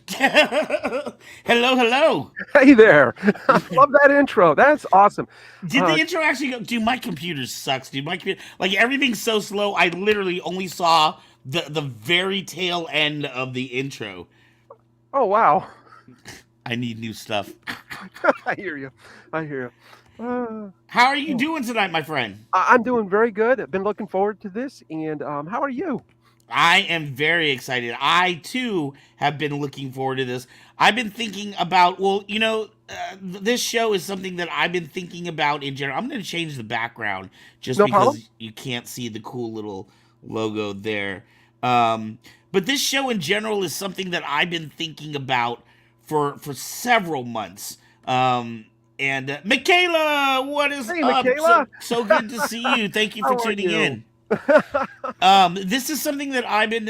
Hello, hello. Hey there. I love that intro. That's awesome. Did the intro actually go? Dude, my computer sucks, dude. My computer, like everything's so slow. I literally only saw the very tail end of the intro. Oh, wow. I need new stuff. I hear you. I hear you. How are you Oh. doing tonight, my friend? I'm doing very good. I've been looking forward to this. And how are you? I am very excited. I too have been looking forward to this. I've been thinking about, well, this show is something that I've been thinking about in general. I'm going to change the background just No problem. because you can't see the cool little logo there. Um, but this show in general is something that I've been thinking about for several months. And Michaela, what is Hey, up? Michaela. So good to see you. Thank you for How are tuning you? in. This is something that I've been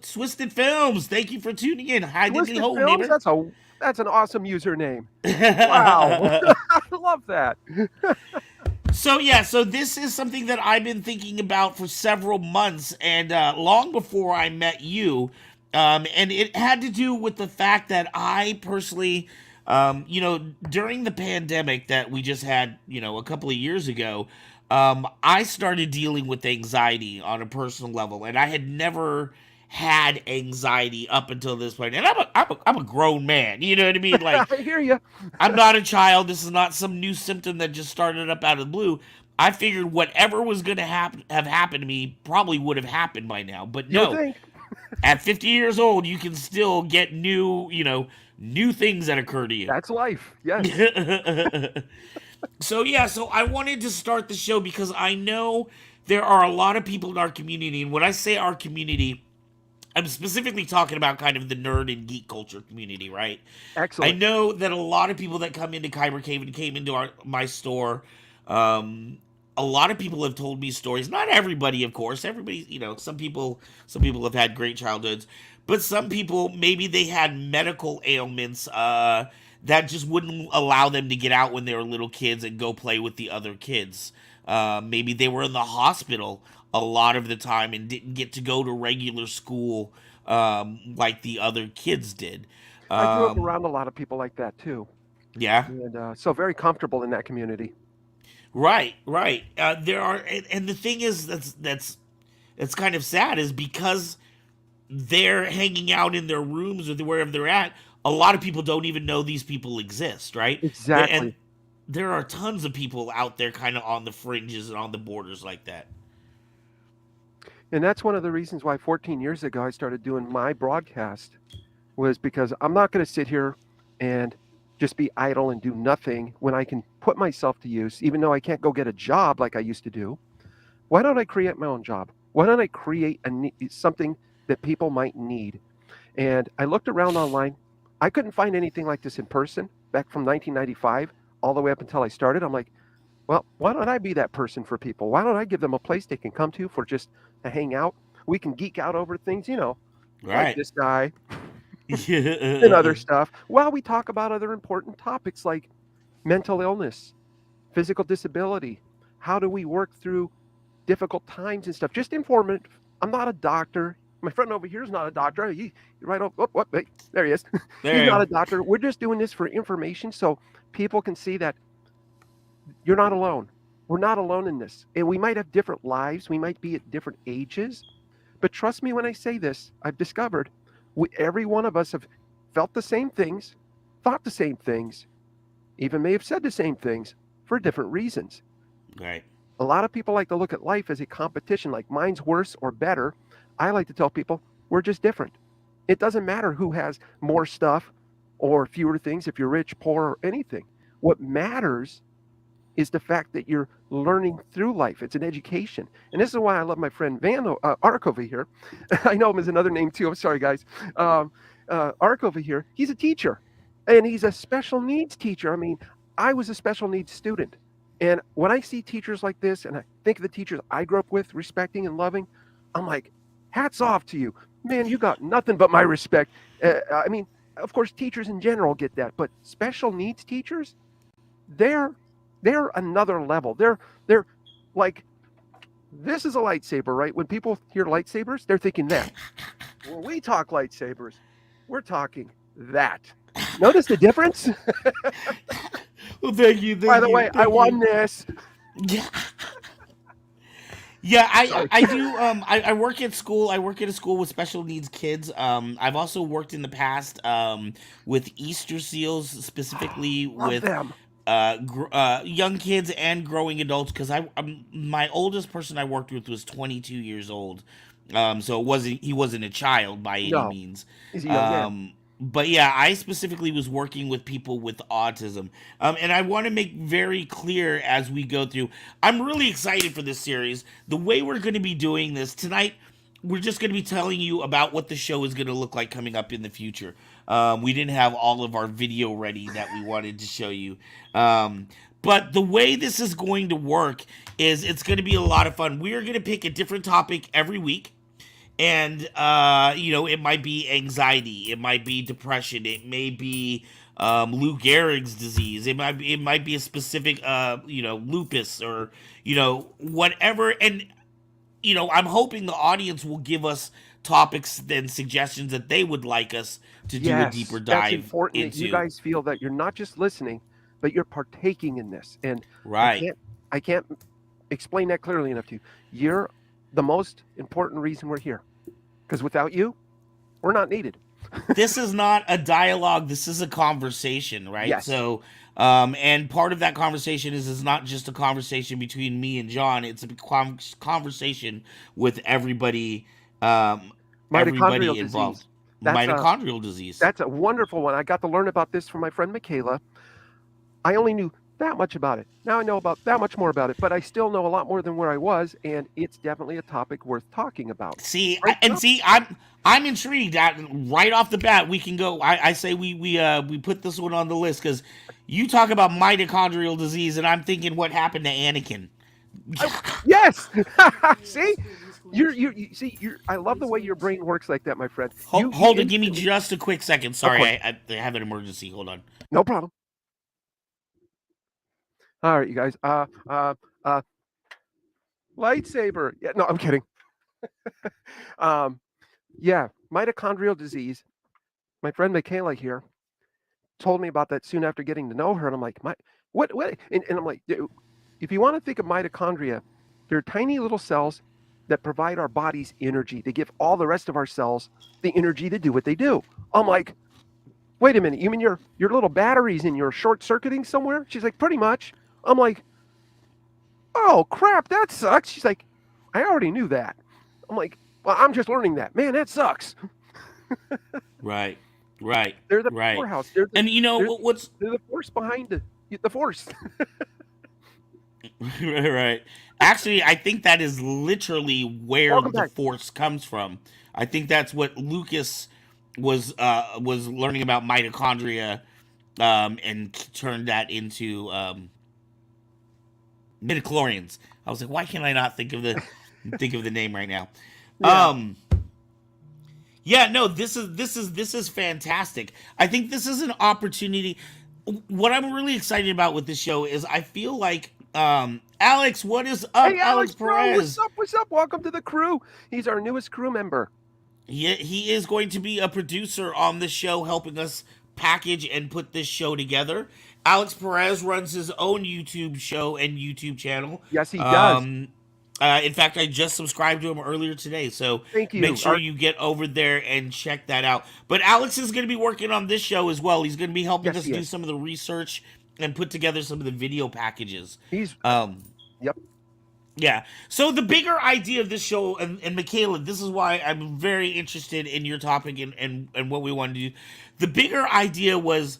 Twisted Films. Thank you for tuning in. Hi, diddly Twisted ho, Films. neighbor. That's an awesome username. Wow. I love that. So this is something that I've been thinking about for several months, and long before I met you. And it had to do with the fact that I personally, during the pandemic that we just had, a couple of years ago, I started dealing with anxiety on a personal level, and I had never had anxiety up until this point. And I'm a grown man, you know what I mean? Like, I hear you. I'm not a child. This is not some new symptom that just started up out of the blue. I figured whatever was going to have happened to me probably would have happened by now. But You would no, think. at 50 years old, you can still get new things that occur to you. That's life. Yes. So I wanted to start the show because I know there are a lot of people in our community, and when I say our community, I'm specifically talking about kind of the nerd and geek culture community, right? I Excellent. know that a lot of people that come into Kyber Cave and came into my store, um, a lot of people have told me stories. Not everybody, of course. Everybody, some people have had great childhoods, but some people maybe they had medical ailments that just wouldn't allow them to get out when they were little kids and go play with the other kids. Maybe they were in the hospital a lot of the time and didn't get to go to regular school like the other kids did. I grew up Um, around a lot of people like that too. yeah, And so very comfortable in that community. right, right. There are, and the thing is that's kind of sad is because they're hanging out in their rooms or wherever they're at. A lot of people don't even know these people exist, right? And Exactly. there are tons of people out there kind of on the fringes and on the borders like that. And that's one of the reasons why 14 years ago I started doing my broadcast was because I'm not going to sit here and just be idle and do nothing when I can put myself to use, even though I can't go get a job like I used to do. Why don't I create my own job? Why don't I create something that people might need? And I looked around online. I couldn't find anything like this in person back from 1995 all the way up until I started. I'm like, well, why don't I be that person for people? Why don't I give them a place they can come to for just to hang out? We can geek out over things, like Right. this guy and other Right. stuff, while we talk about other important topics like mental illness, physical disability. How do we work through difficult times and stuff? Just informative. I'm not a doctor. My friend over here is not a doctor. He right up. Oh, wait, there he is. He's There not you a doctor. We're just doing this for information so people can see that you're not alone. We're not alone in this. And we might have different lives. We might be at different ages. But trust me when I say this, I've discovered every one of us have felt the same things, thought the same things, even may have said the same things for different reasons. go. Right. A lot of people like to look at life as a competition, like mine's worse or better. I like to tell people we're just different. It doesn't matter who has more stuff or fewer things, if you're rich, poor, or anything. What matters is the fact that you're learning through life. It's an education. And this is why I love my friend Van Ark over here. I know him as another name too. I'm sorry, guys. Ark over here, he's a teacher and he's a special needs teacher. I mean, I was a special needs student. And when I see teachers like this and I think of the teachers I grew up with, respecting and loving, I'm like, hats off to you. Man, you got nothing but my respect. I mean, of course, teachers in general get that, but special needs teachers, they're they're another level. They're like this is a lightsaber, right? When people hear lightsabers, they're thinking that. When we talk lightsabers, We're talking that. Notice the difference? Well, thank you, By thank the you, way, I thank won you. this. Yeah. Yeah, I Sorry. I do I work at school. I work at a school with special needs kids. I've also worked in the past with Easter seals, specifically Love with them. young kids and growing adults, because my oldest person I worked with was 22 years old. So he wasn't a child by any No, means. he's a young man. But yeah, I specifically was working with people with autism. And I want to make very clear as we go through, I'm really excited for this series. The way we're going to be doing this tonight, we're just going to be telling you about what the show is going to look like coming up in the future. We didn't have all of our video ready that we wanted to show you. Um, but the way this is going to work is it's going to be a lot of fun. We are going to pick a different topic every week. And it might be anxiety, it might be depression, it may be Lou Gehrig's disease, it might be a specific lupus, or whatever. And I'm hoping the audience will give us topics and suggestions that they would like us to do a deeper Yes, that's dive important that you into. guys feel that you're not just listening, but you're partaking in this. And I Right. can't I can't explain that clearly enough to you. You're the most important reason we're here. Because without you, we're not needed. This is not a dialogue, this is a conversation, right? Yes. So and part of that conversation is it's not just a conversation between me and John, it's a conversation with Mitochondrial everybody involved. disease. That's a Mitochondrial disease. that's a wonderful one. I got to learn about this from my friend Michaela. I only knew that much about it. Now I know about that much more about it, but I still know a lot more than where I was, and it's definitely a topic worth talking about. See, Right, and Tom? see, I'm intrigued. Right off the bat, we can go. I say we put this one on the list, because you talk about mitochondrial disease, and I'm thinking what happened to Anakin. Yes. See, you see. I love the way your brain works like that, my friend. You Hold on, give me instantly. just a quick second. Of Sorry, course, I have an emergency. Hold on. no problem. All right, you guys. Uh, lightsaber. Yeah, no, I'm kidding. Um, yeah, mitochondrial disease. My friend Michaela here told me about that soon after getting to know her, and I'm like, what? And I'm like, if you want to think of mitochondria, they're tiny little cells that provide our bodies energy. They give all the rest of our cells the energy to do what they do. I'm like, wait a minute, you mean your little batteries in your short circuiting somewhere? She's like, pretty much. I'm like, oh crap, that sucks. She's like, I already knew that. I'm like, well, I'm just learning that. Man, that sucks. Right, right, They're the right. powerhouse. They're the And they're, what's they're the force behind the force. right? Actually, I think that is literally where Welcome the back. force comes from. I think that's what Lucas was learning about mitochondria, and turned that into midichlorians. I was like, why can't I not think of the name right now? Yeah. Um, yeah, no, this is fantastic. I think this is an opportunity. What I'm really excited about with this show is I feel like Alex, what is up, Hey, Alex Alex, bro, what's Perez? up? What's up? Welcome to the crew. He's our newest crew member. He is going to be a producer on the show, helping us package and put this show together. Alex Perez runs his own YouTube show and YouTube channel. Yes, he does. Um, in fact, I just subscribed to him earlier today, so Thank make you. sure you get over there and check that out. But Alex is going to be working on this show as well. He's going to be helping Yes, us he do is. some of the research and put together some of the video packages. He's Um, yep. yeah. So the bigger idea of this show, and Michaela, this is why I'm very interested in your topic and what we want to do. The bigger idea was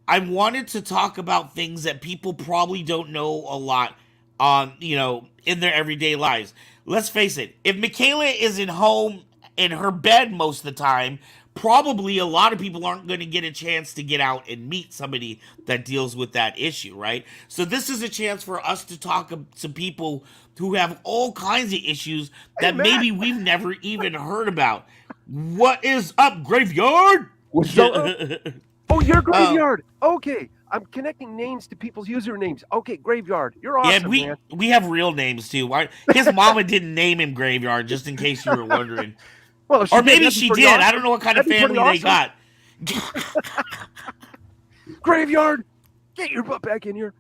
I wanted to talk about things that people probably don't know a lot on, in their everyday lives. Let's face it, if Michaela is in home in her bed most of the time, probably a lot of people aren't going to get a chance to get out and meet somebody that deals with that issue, right? So this is a chance for us to talk to people who have all kinds of issues Hey, that Matt. maybe we've never even heard about. What is up, Graveyard? What's up? Oh, your uh, graveyard. Okay, I'm connecting names to people's usernames. Okay, graveyard. You're yeah, awesome, man. we have real names too. His mama didn't name him Graveyard, just in case you were wondering. Well, if she Or did, maybe that'd be she pretty did. I awesome. don't know what kind of That'd be pretty family they awesome. got. Graveyard, get your butt back in here.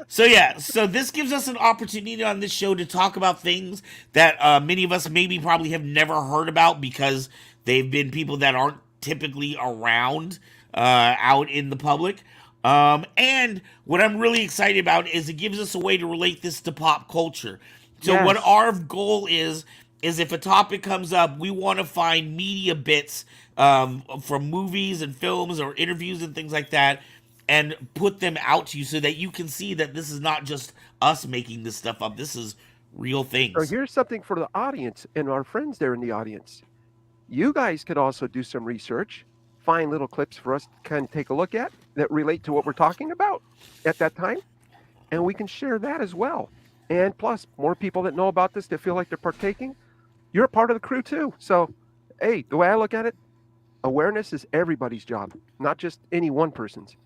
So yeah, so this gives us an opportunity on this show to talk about things that many of us maybe probably have never heard about because they've been people that aren't typically around out in the public. And what I'm really excited about is it gives us a way to relate this to pop culture. So what Yes. our goal is if a topic comes up, we want to find media bits from movies and films or interviews and things like that and put them out to you so that you can see that this is not just us making this stuff up. This is real So things. here's something for the audience and our friends there in the audience. You guys could also do some research, find little clips for us to kind of take a look at that relate to what we're talking about at that time, and we can share that as well. And plus, more people that know about this that feel like they're partaking, you're a part of the crew too. So, hey, the way I look at it, awareness is everybody's job, not just any one person's.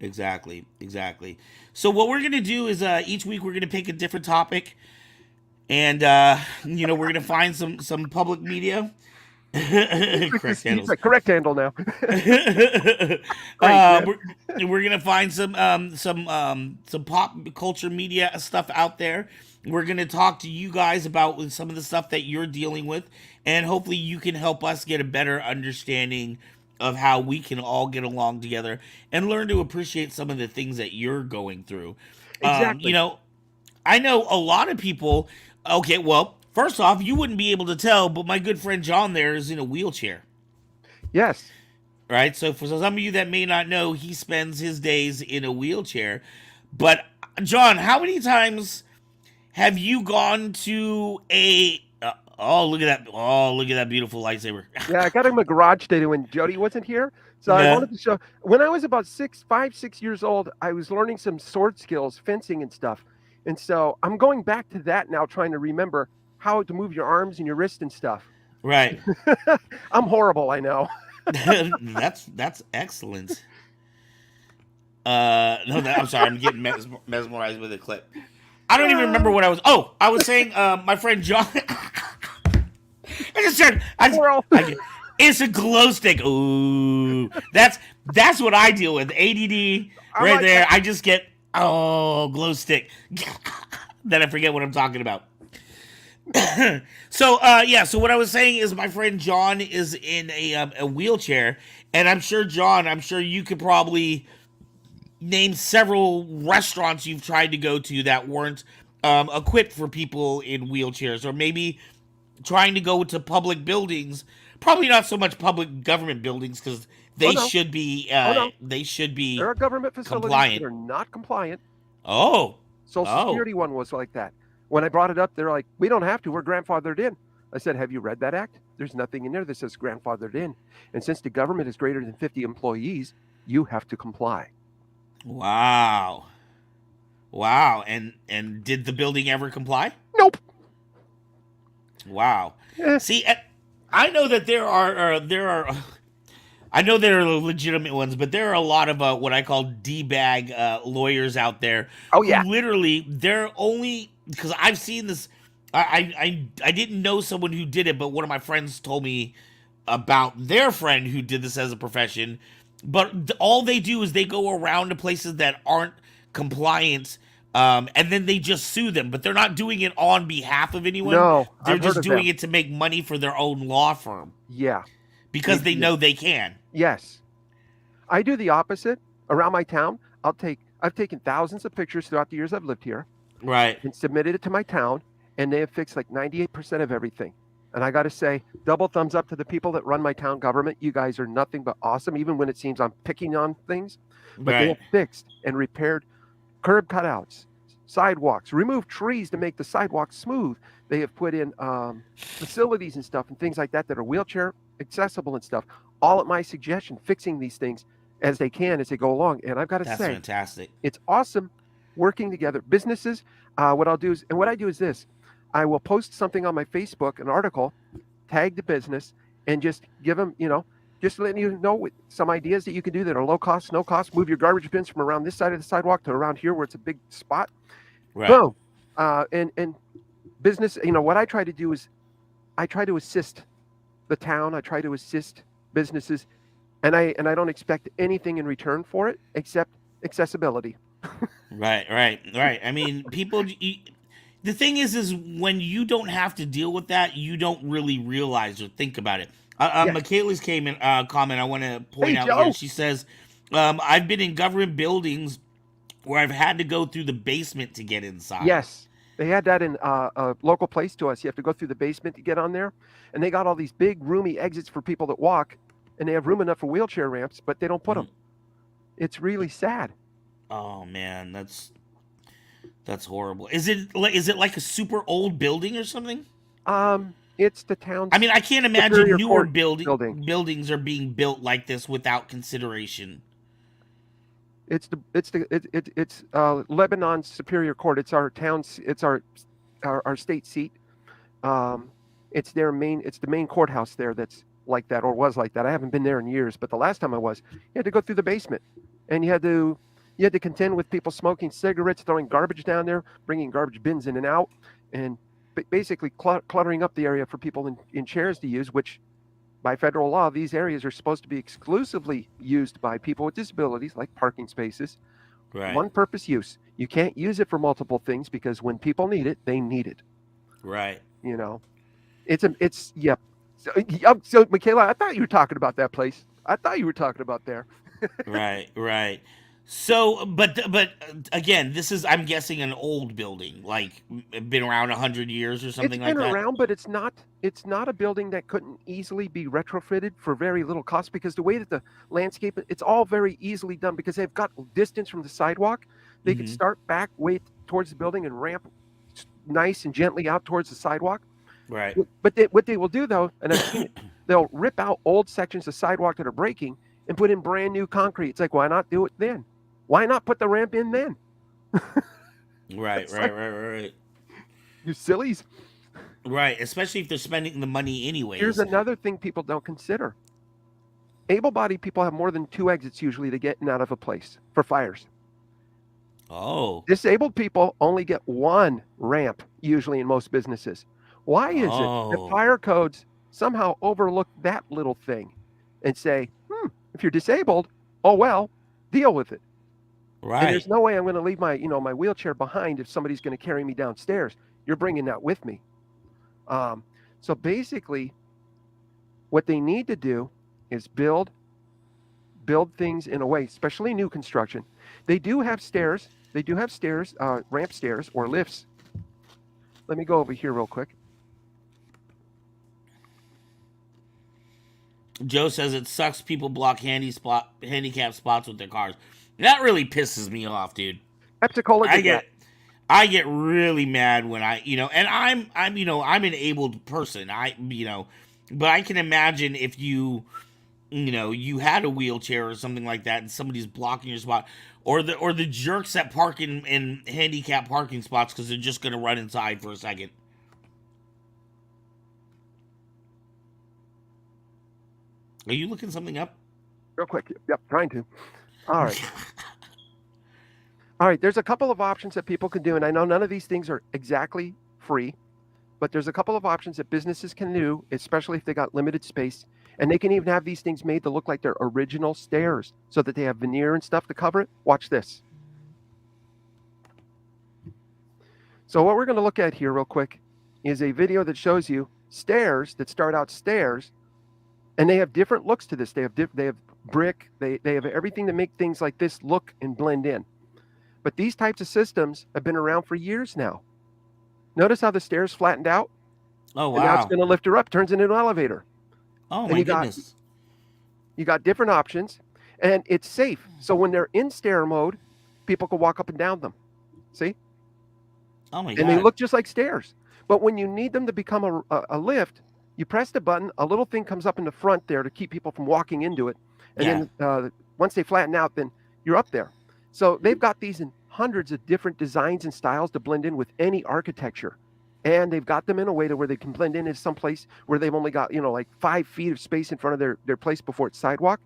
Exactly, exactly. So what we're gonna do is each week we're gonna pick a different topic, and we're gonna find some public media. Correct He's handles. like, correct handle now. Great, uh, man. we're gonna find some pop culture media stuff out there. We're gonna talk to you guys about some of the stuff that you're dealing with, and hopefully you can help us get a better understanding of how we can all get along together and learn to appreciate some of the things that you're going through. Exactly. I know a lot of people. Okay, well, first off, you wouldn't be able to tell, but my good friend John there is in a wheelchair. Yes. Right? So for some of you that may not know, he spends his days in a wheelchair. But John, how many times have you gone to a oh, look at that. Oh, look at that beautiful lightsaber. Yeah, I got him a garage today when Jody wasn't here. So I Yeah. wanted to show when I was about 6 years old, I was learning some sword skills, fencing and stuff. And so I'm going back to that now, trying to remember how to move your arms and your wrist and stuff. Right. I'm horrible, I know. That's excellent. No, I'm sorry. I'm getting mesmerized with a clip. I don't even remember what I was. Oh, I was saying, my friend John. I just said, Squirrel. it's a glow stick. Ooh, that's what I deal with. ADD I'm right like there. that. I just get glow stick. Then I forget what I'm talking about. So yeah. So what I was saying is my friend John is in a wheelchair, and I'm sure John. I'm sure you could probably name several restaurants you've tried to go to that weren't equipped for people in wheelchairs, or maybe trying to go to public buildings. Probably not so much public government buildings because Oh they no. should be Oh no. There are government facilities that compliant. are not compliant. Oh, Social oh, Security one was like that. When I brought it up, they're like, "We don't have to. We're grandfathered in." I said, "Have you read that act? There's nothing in there that says grandfathered in. And since the government is greater than 50 employees, you have to comply." wow, wow. And did the building ever comply? Nope. Wow. Eh, See, I know that there are I know there are legitimate ones, but there are a lot of what I call d-bag lawyers out there oh who yeah. literally they're only because I've seen this. I didn't know someone who did it, but one of my friends told me about their friend who did this as a profession. But all they do is they go around to places that aren't compliant, and then they just sue them. But they're not doing it on behalf of anyone. No, They're I've heard just of doing them. it to make money for their own law firm Yeah. because they know they can. Yes. I do the opposite. Around my town, I've taken thousands of pictures throughout the years I've lived here Right. and submitted it to my town, and they have fixed like 98% of everything. And I got to say, double thumbs up to the people that run my town government. You guys are nothing but awesome, even when it seems I'm picking on things. But they Right. have fixed and repaired curb cutouts, sidewalks, removed trees to make the sidewalks smooth. They have put in facilities and stuff and things like that that are wheelchair accessible and stuff, all at my suggestion, fixing these things as they can as they go along. And I've got to That's say, fantastic. it's awesome working together. Businesses, what I'll do is, and what I do is this, I will post something on my Facebook, an article, tag the business, and just give them, just letting you know some ideas that you can do that are low cost, no cost. Move your garbage bins from around this side of the sidewalk to around here where it's a big spot. Right. Boom. And business, what I try to do is I try to assist the town. I try to assist businesses and I don't expect anything in return for it except accessibility. Right, right, right. I mean, the thing is when you don't have to deal with that, you don't really realize or think about it. Yeah. Michaela's comment I want to Hey, point out here. Joe. She says, "I've been in government buildings where I've had to go through the basement to get inside." Yes, they had that in a local place to us. You have to go through the basement to get on there, and they got all these big roomy exits for people that walk, and they have room enough for wheelchair ramps, but they don't put them. Mhm. It's really sad. Oh man, that's horrible. Is it like a super old building or something? It's the I town's mean, I can't imagine Superior newer Court building. buildings are being built like this without consideration. It's Lebanon's Superior Court. It's our town's. It's our state seat. Um, it's their main. It's the main courthouse there. That's like that or was like that. I haven't been there in years, but the last time I was, you had to go through the basement, and you had to contend with people smoking cigarettes, throwing garbage down there, bringing garbage bins in and out, and basically cluttering up the area for people in chairs to use, which by federal law, these areas are supposed to be exclusively used by people with disabilities, like parking spaces. Right, One purpose use. You can't use it for multiple things because when people need it, they need it. right. You know, it's yep. So Michaela, I thought you were talking about that place. I thought you were talking about there. Right, right. So, but again, this is I'm guessing an old building, like been around 100 years or It's something been like that. around, but it's not a building that couldn't easily be retrofitted for very little cost because the way that the landscape it's all very easily done because they've got distance from the sidewalk. They could Hmm. start back way towards the building and ramp nice and gently out towards the sidewalk. Right, But what they will do though, and I've seen it, they'll rip out old sections of sidewalk that are breaking and put in brand new concrete. It's like why not do it then? Why not put the ramp in then? right, It's right, like right, right, you sillies. right. Especially if they're spending the money Here's anyways. another thing people don't consider. Able-bodied people have more than two exits usually to get in and out of a place for fires. Oh, Disabled people only get one ramp usually in most businesses. Why is it that oh, fire codes somehow overlook that little thing and say, if you're disabled, oh well, deal with it. And right, there's no way I'm going to leave my wheelchair behind if somebody's going to carry me downstairs. You're bringing that with me. Um, so basically, what they need to do is build things in a way, especially new construction. They do have stairs. They do have stairs, ramp stairs or lifts. Let me go over here real quick. Joe says it sucks people block handicap spots with their cars. That really pisses me off, dude. Pepsi-Cola I did that. get I get really mad when and I'm an abled person. But I can imagine if you had a wheelchair or something like that and somebody's blocking your spot or the jerks that park in handicap parking spots cuz they're just going to run inside for a second. Are you looking something up? Real quick. Yep, trying to. All right. All right. There's a couple of options that people can do, and I know none of these things are exactly free, but there's a couple of options that businesses can do, especially if they got limited space. And they can even have these things made to look like they're original stairs so that they have veneer and stuff to cover it. Watch this. So what we're going to look at here real quick is a video that shows you stairs that start out stairs, and they have different looks to this. They have brick. They have everything to make things like this look and blend in. But these types of systems have been around for years now. Notice how the stairs flattened out, Oh and now it's wow. going to lift her up, turns into an elevator. Oh And my you got goodness. you got different options, and it's safe. So when they're in stair mode, people can walk up and down them. See? Oh my And they god. look just like stairs. But when you need them to become a lift, you press the button, a little thing comes up in the front there to keep people from walking into it. And Yeah. then once they flatten out, then you're up there. So they've got these in hundreds of different designs and styles to blend in with any architecture. And they've got them in a way to where they can blend in some place where they've only got, like 5 feet of space in front of their place before it's sidewalk.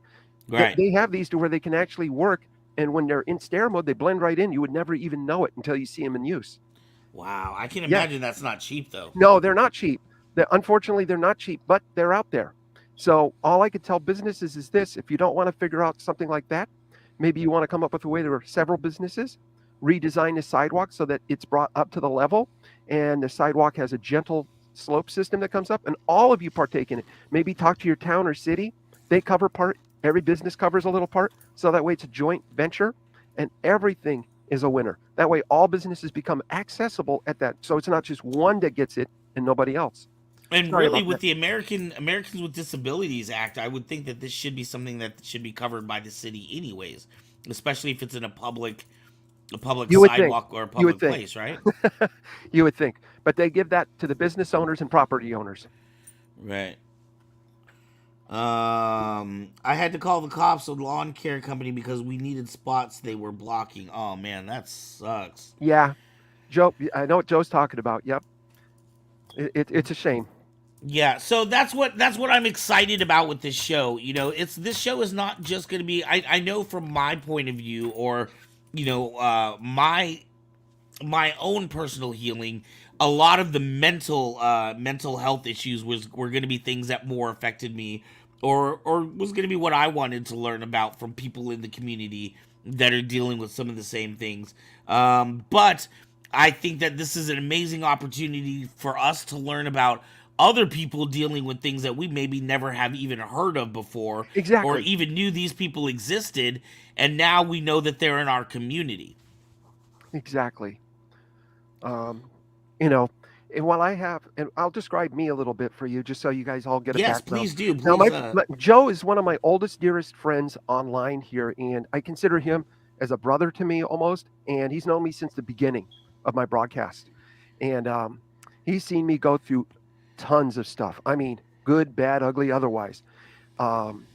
Right. They have these to where they can actually work. And when they're in stair mode, they blend right in. You would never even know it until you see them in use. Wow. I can Yeah. imagine that's not cheap though. No, they're not cheap. Unfortunately, they're not cheap, but they're out there. So all I could tell businesses is this: if you don't want to figure out something like that, maybe you want to come up with a way. There are several businesses redesign the sidewalk so that it's brought up to the level, and the sidewalk has a gentle slope system that comes up, and all of you partake in it. Maybe talk to your town or city; they cover part. Every business covers a little part, so that way it's a joint venture, and everything is a winner. That way, all businesses become accessible at that. So it's not just one that gets it and nobody else. And Sorry really, about with that. the Americans with Disabilities Act, I would think that this should be something that should be covered by the city, anyways, especially if it's in a public You would think. sidewalk or a You would public think. place, right? You would think. But they give that to the business owners and property owners. Right. I had to call the cops on lawn care company because we needed spots they were blocking. Oh man, that sucks. Yeah. Joe, I know what Joe's talking about. Yep. It's a shame. Yeah, so that's what I'm excited about with this show. You know, it's this show is not just going to be. I know from my point of view, or my own personal healing, a lot of the mental health issues were going to be things that more affected me, or was going to be what I wanted to learn about from people in the community that are dealing with some of the same things. But I think that this is an amazing opportunity for us to learn about other people dealing with things that we maybe never have even heard of before, or Exactly. even knew these people existed, and now we know that they're in our community. Exactly. Um, you know, and while I have, and I'll describe me a little bit for you, just so you guys all get a Yes, background. please do. Now, Please. Joe is one of my oldest, dearest friends online here, and I consider him as a brother to me almost. And he's known me since the beginning of my broadcast, and he's seen me go through tons of stuff. I mean, good, bad, ugly, otherwise. Um,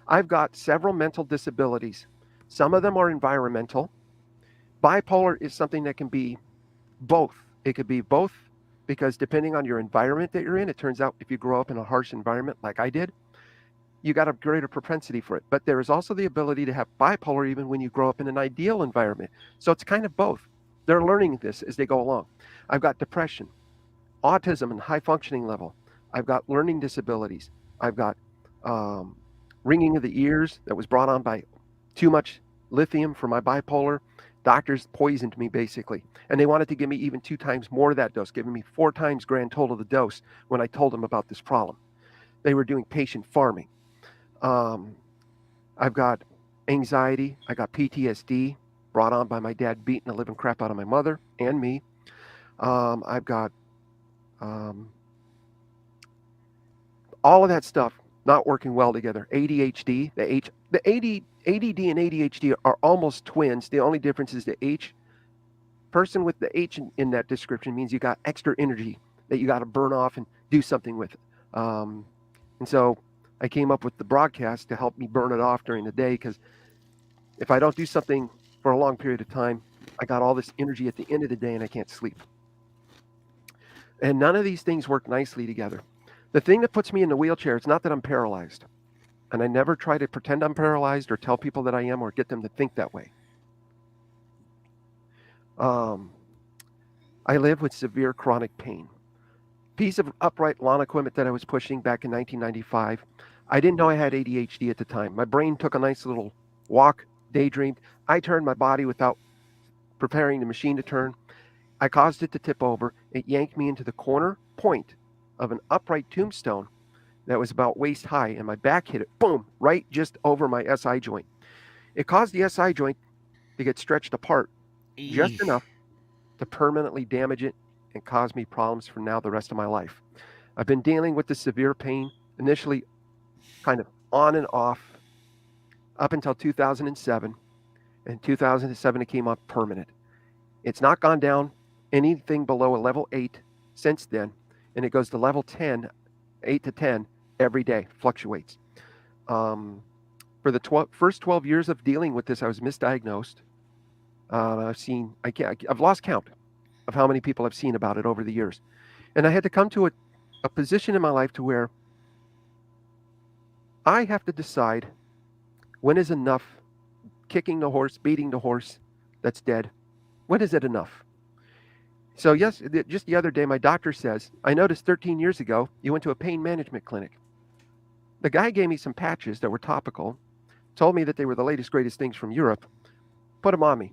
I've got several mental disabilities. Some of them are environmental. Bipolar is something that can be both. It could be both because depending on your environment that you're in, it turns out if you grow up in a harsh environment like I did, you got a greater propensity for it. But there is also the ability to have bipolar even when you grow up in an ideal environment. So it's kind of both. They're learning this as they go along. I've got depression, autism, and high functioning level. I've got learning disabilities. I've got um, ringing of the ears that was brought on by too much lithium for my bipolar. Doctors poisoned me basically, and they wanted to give me even 2 times more of that dose, giving me 4 times grand total of the dose when I told them about this problem. They were doing patient farming. Um, I've got anxiety. I got PTSD brought on by my dad beating the living crap out of my mother and me. I've got um, all of that stuff not working well together. ADHD, the ADD and ADHD are almost twins. The only difference is the H. Person with the H in that description means you got extra energy that you got to burn off and do something with. Um, and so I came up with the broadcast to help me burn it off during the day because if I don't do something for a long period of time, I got all this energy at the end of the day and I can't sleep. And none of these things work nicely together. The thing that puts me in the wheelchair, it's not that I'm paralyzed. And I never try to pretend I'm paralyzed or tell people that I am or get them to think that way. Um, I live with severe chronic pain. Piece of upright lawn equipment that I was pushing back in 1995. I didn't know I had ADHD at the time. My brain took a nice little walk, daydreamed. I turned my body without preparing the machine to turn. I caused it to tip over. It yanked me into the corner point of an upright tombstone that was about waist high, and my back hit it, boom, right just over my SI joint. It caused the SI joint to get stretched apart just Eesh. enough to permanently damage it and cause me problems for now the rest of my life. I've been dealing with the severe pain initially kind of on and off up until 2007. In 2007, it came up permanent. It's not gone down anything below a level 8 since then, and it goes to level 10, 8 to 10 every day, fluctuates. Um, for the first 12 years of dealing with this, I was misdiagnosed. I've lost count of how many people I've seen about it over the years. And I had to come to a position in my life to where I have to decide when is enough kicking the horse, beating the horse that's dead. When is it enough? So, yes, just the other day, my doctor says, I noticed 13 years ago you went to a pain management clinic. The guy gave me some patches that were topical, told me that they were the latest, greatest things from Europe, put them on me.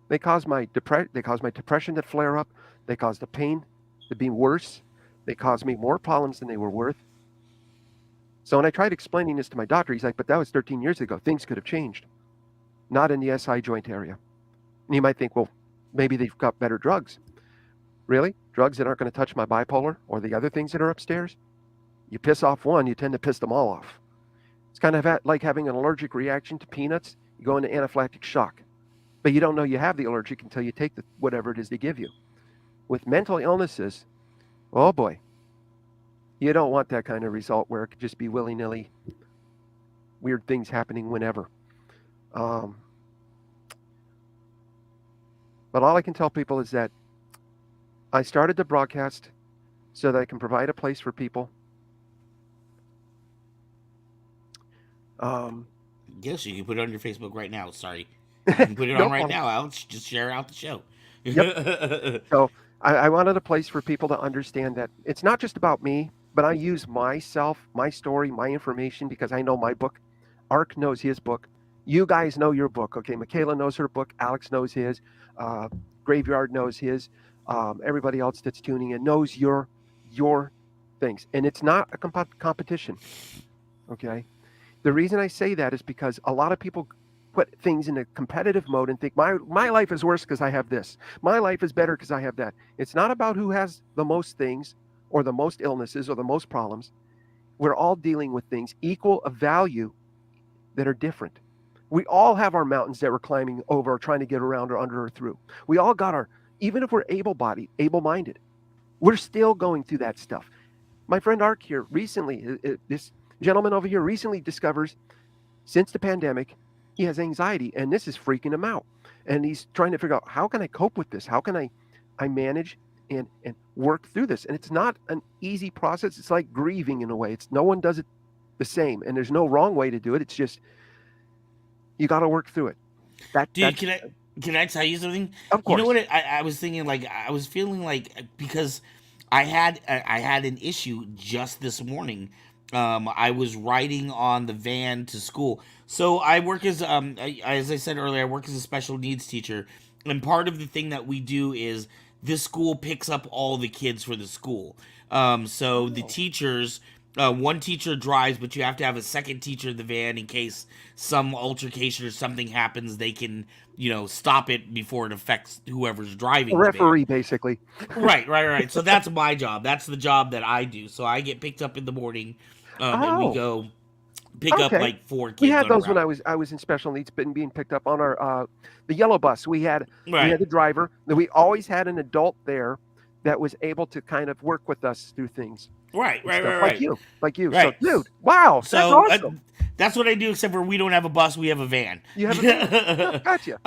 They caused my depression to flare up. They caused the pain to be worse. They caused me more problems than they were worth. So when I tried explaining this to my doctor, he's like, but that was 13 years ago. Things could have changed. Not in the SI joint area. And you might think, well, maybe they've got better drugs. Really? Drugs that aren't going to touch my bipolar or the other things that are upstairs? You piss off one, you tend to piss them all off. It's kind of like having an allergic reaction to peanuts. You go into anaphylactic shock. But you don't know you have the allergic until you take whatever it is they give you. With mental illnesses, oh boy, you don't want that kind of result where it could just be willy-nilly, weird things happening whenever. Um, but all I can tell people is that I started the broadcast so that I can provide a place for people. Yes, you can put it on your Facebook right now. Sorry. You can put it on No right problem. now, Alex. Just share out the show. Yep. So I wanted a place for people to understand that it's not just about me, but I use myself, my story, my information because I know my book. Ark knows his book. You guys know your book. Okay. Michaela knows her book. Alex knows his. Uh, Graveyard knows his. Everybody else that's tuning in knows your things. And it's not a competition. Okay. The reason I say that is because a lot of people put things in a competitive mode and think my life is worse because I have this. My life is better because I have that. It's not about who has the most things or the most illnesses or the most problems. We're all dealing with things equal of value that are different. We all have our mountains that we're climbing over or trying to get around or under or through. We all got our, even if we're able-bodied, able-minded, we're still going through that stuff. My friend Ark here recently, this gentleman over here recently discovers since the pandemic, he has anxiety and this is freaking him out. And he's trying to figure out how can I cope with this? How can I manage and work through this? And it's not an easy process. It's like grieving in a way. It's no one does it the same and there's no wrong way to do it. It's just you got to work through it. Dude, That's can I tell you something? of You know course. what? I was thinking, like, I was feeling like, because I had an issue just this morning. I was riding on the van to school. So I work as I said earlier, I work as a special needs teacher, and part of the thing that we do is this school picks up all the kids for the school. So the Oh, teachers, one teacher drives, but you have to have a second teacher in the van in case some altercation or something happens. They can, stop it before it affects whoever's a driving the van. referee basically. Right, right, right. So that's my job. That's the job that I do. So I get picked up in the morning, and we Oh, go pick up okay. like four We kids had on a those when route. I was in special needs, being picked up on our the yellow bus. We had Right, the driver. Then we always had an adult there that was able to kind of work with us through things right, and right, stuff right, like right, you. So, right. dude, wow, that's So awesome. that's what I do. Except for we don't have a bus, we have a van. You have a van. Oh, gotcha.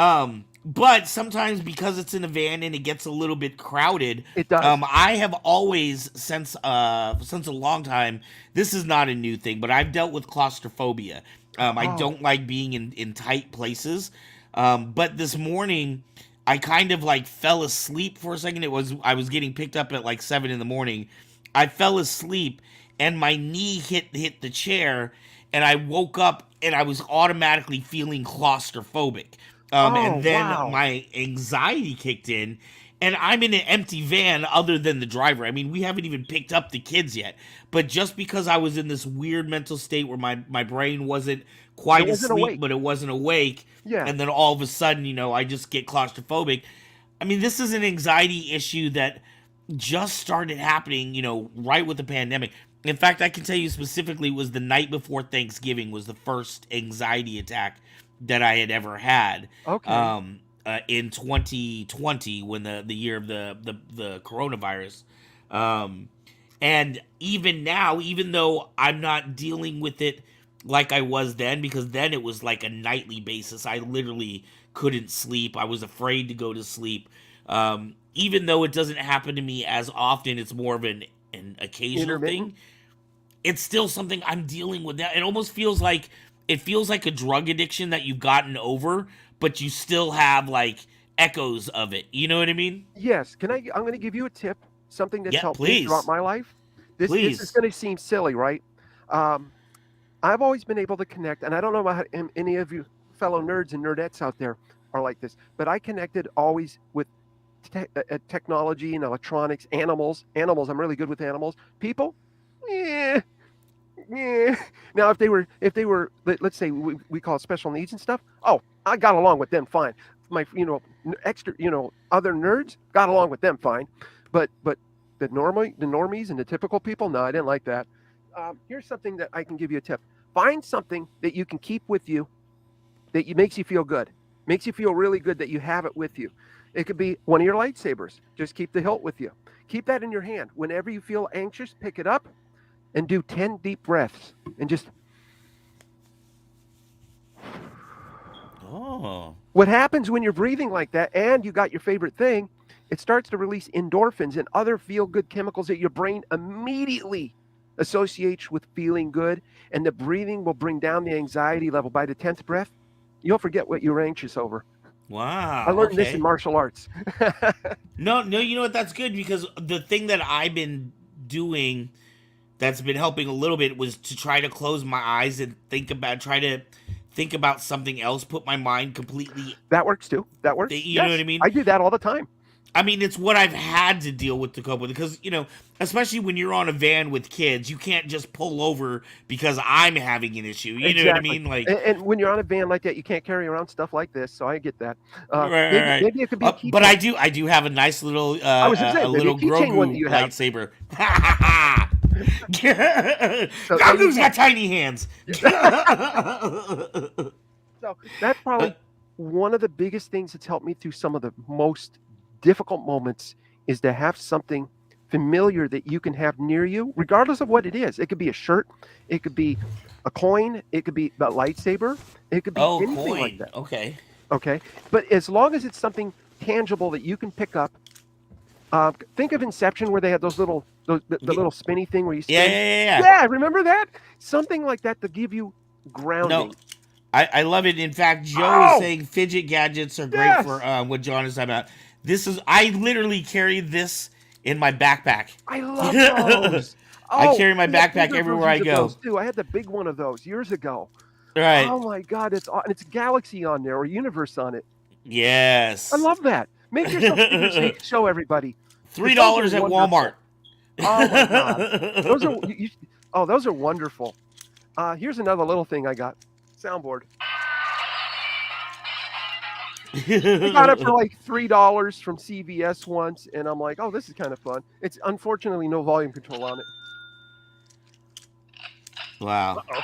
But sometimes because it's in a van and it gets a little bit crowded, It does. I have always since a long time. This is not a new thing, but I've dealt with claustrophobia. I Oh, don't like being in tight places. But this morning, I kind of like fell asleep for a second. I was getting picked up at like 7 in the morning. I fell asleep and my knee hit the chair, and I woke up and I was automatically feeling claustrophobic. And oh, then wow. my anxiety kicked in, and I'm in an empty van other than the driver. I mean, we haven't even picked up the kids yet. But just because I was in this weird mental state where my brain wasn't It quite wasn't asleep, awake. but it wasn't awake, Yeah. and then all of a sudden, I just get claustrophobic. I mean, this is an anxiety issue that just started happening, right with the pandemic. In fact, I can tell you specifically, it was the night before Thanksgiving was the first anxiety attack that I had ever had, Okay. in 2020, when the year of the coronavirus. Um, and even now, even though I'm not dealing with it like I was then, because then it was like a nightly basis. I literally couldn't sleep. I was afraid to go to sleep. Even though it doesn't happen to me as often, it's more of an occasional Intermittent. thing. It's still something I'm dealing with now. It feels like a drug addiction that you've gotten over, but you still have like echoes of it. You know what I mean? Yes. I'm going to give you a tip. Something that's Yeah, helped me throughout please, my life. This is please. going to seem silly, right? Um, I've always been able to connect, and I don't know about any of you fellow nerds and nerdettes out there are like this, but I connected always with technology and electronics, animals. Animals, I'm really good with animals. People, yeah, yeah. Now, if they were, let's say we call it special needs and stuff. Oh, I got along with them fine. My, extra, other nerds got along with them fine, but the normies and the typical people, no, I didn't like that. Here's something that I can give you a tip. Find something that you can keep with you that makes you feel good, makes you feel really good that you have it with you. It could be one of your lightsabers. Just keep the hilt with you. Keep that in your hand. Whenever you feel anxious, pick it up and do 10 deep breaths and just. Oh. What happens when you're breathing like that and you got your favorite thing, it starts to release endorphins and other feel good chemicals that your brain immediately associates with feeling good. And the breathing will bring down the anxiety level. By the 10th breath, you'll forget what you were anxious over. I Wow. learned this in Okay. martial arts. No, no, you know what? That's good because the thing that I've been doing that's been helping a little bit was to try to close my eyes and try to think about something else, put my mind completely, That works too. That works. you know what Yes, I mean? I do that all the time. I mean, it's what I've had to deal with to cope with because, especially when you're on a van with kids, you can't just pull over because I'm having an issue. You know what I Exactly. mean? Like, And when you're on a van like that, you can't carry around stuff like this. So I get that. right, right, Maybe right. maybe it could be a But keychain. I do have a nice little, I was just a saying, maybe a little keychain one that Grogu you have. lightsaber. So there you Grogu's go. got tiny hands. So that's probably one of the biggest things that's helped me through some of the most difficult moments is to have something familiar that you can have near you, regardless of what it is. It could be a shirt, it could be a coin, it could be a lightsaber, it could be Oh, anything like coin. that. Okay. Okay. But as long as it's something tangible that you can pick up, think of Inception where they had the little spinny thing where you Yeah, spin. yeah, yeah. Yeah, remember that? Something like that to give you No, grounding. I love it. In fact, Joe is Oh, saying fidget gadgets are great for yes. what John is talking about. I literally carry this in my backpack. I love those. I Oh, carry my we have backpack bigger everywhere I versions of go. those too. I had the big one of those years ago. Right. Oh my God, it's Galaxy on there or Universe on it. I Yes. love that. Make yourself bigger so you can show everybody Three because those are dollars at Walmart. wonderful. Oh my God, those are oh those are wonderful. Here's another little thing I got. Soundboard. I got it for like $3 from CVS once, and I'm like, oh, this is kind of fun. It's unfortunately no volume control on it. Wow. Uh-oh.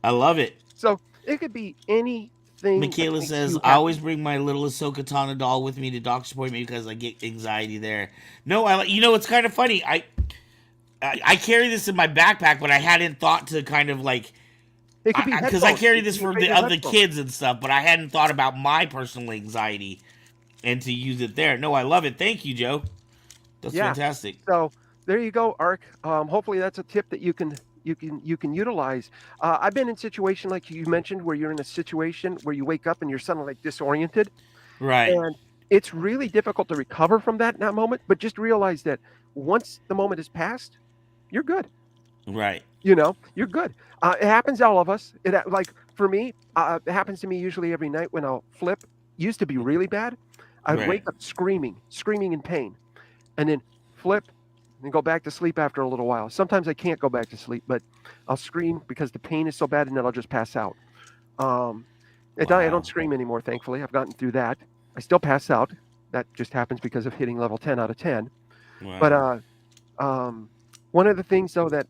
I love it. So it could be anything that Michaela makes says, you I happy. always bring my little Ahsoka Tano doll with me to doctor's appointment because I get anxiety there. No, it's kind of funny. I carry this in my backpack, but I hadn't thought to kind of like, It could be because I headphones. carry It could this be your for the favorite other headphones. kids and stuff, but I hadn't thought about my personal anxiety and to use it there. No, I love it. Thank you, Joe. That's Yeah. fantastic. So there you go, Ark. Hopefully that's a tip that you can utilize. I've been in situation like you mentioned where you're in a situation where you wake up and you're suddenly like disoriented, Right, and it's really difficult to recover from that in that moment. But just realize that once the moment has passed, you're good. right, You're good. It happens to all of us. Like for me, it happens to me usually every night when I'll flip. Used to be really bad. I'd right. wake up screaming in pain, and then flip and go back to sleep after a little while. Sometimes I can't go back to sleep, but I'll scream because the pain is so bad, and then I'll just pass out. Um, I don't Wow, scream anymore, thankfully. I've gotten through that. I still pass out. That just happens because of hitting level 10 out of 10. But wow. um, one of the things though that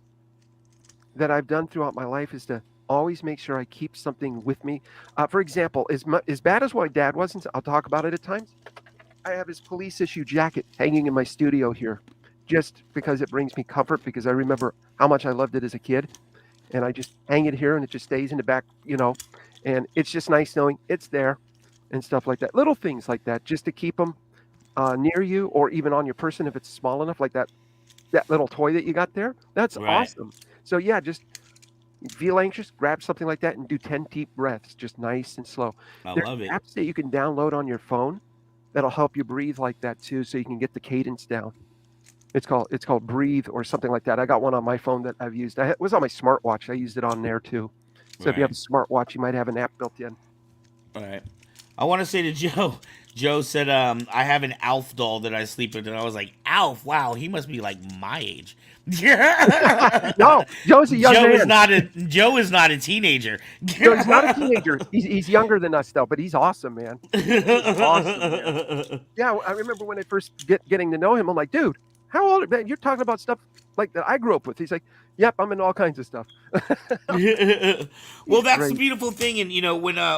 I've done throughout my life is to always make sure I keep something with me. For example, as bad as my dad was, and I'll talk about it at times, I have his police issue jacket hanging in my studio here just because it brings me comfort because I remember how much I loved it as a kid. And I just hang it here and it just stays in the back. And it's just nice knowing it's there and stuff like that. Little things like that just to keep them near you or even on your person if it's small enough, like that little toy that you got there. That's Right. awesome. So yeah, just feel anxious, grab something like that and do 10 deep breaths, just nice and slow. I There's love it. apps that you can download on your phone that'll help you breathe like that too, so you can get the cadence down. It's called Breathe or something like that. I got one on my phone that I've used. It was on my smartwatch. I used it on there too. So if you have Right. a smartwatch, you might have an app built in. All right. I want to say to Joe. Joe said, "I have an Alf doll that I sleep with," and I was like, "Alf? Wow, he must be like my age." No, Joe's a young man. Joe is not a teenager. No, he's not a teenager. He's younger than us though, but he's awesome, man. He is awesome, man. Yeah, I remember when I first getting to know him. I'm like, dude, how old? Man, you're talking about stuff like that I grew up with. He's like, yep, I'm into all kinds of stuff. Well, He's that's the great. beautiful thing, and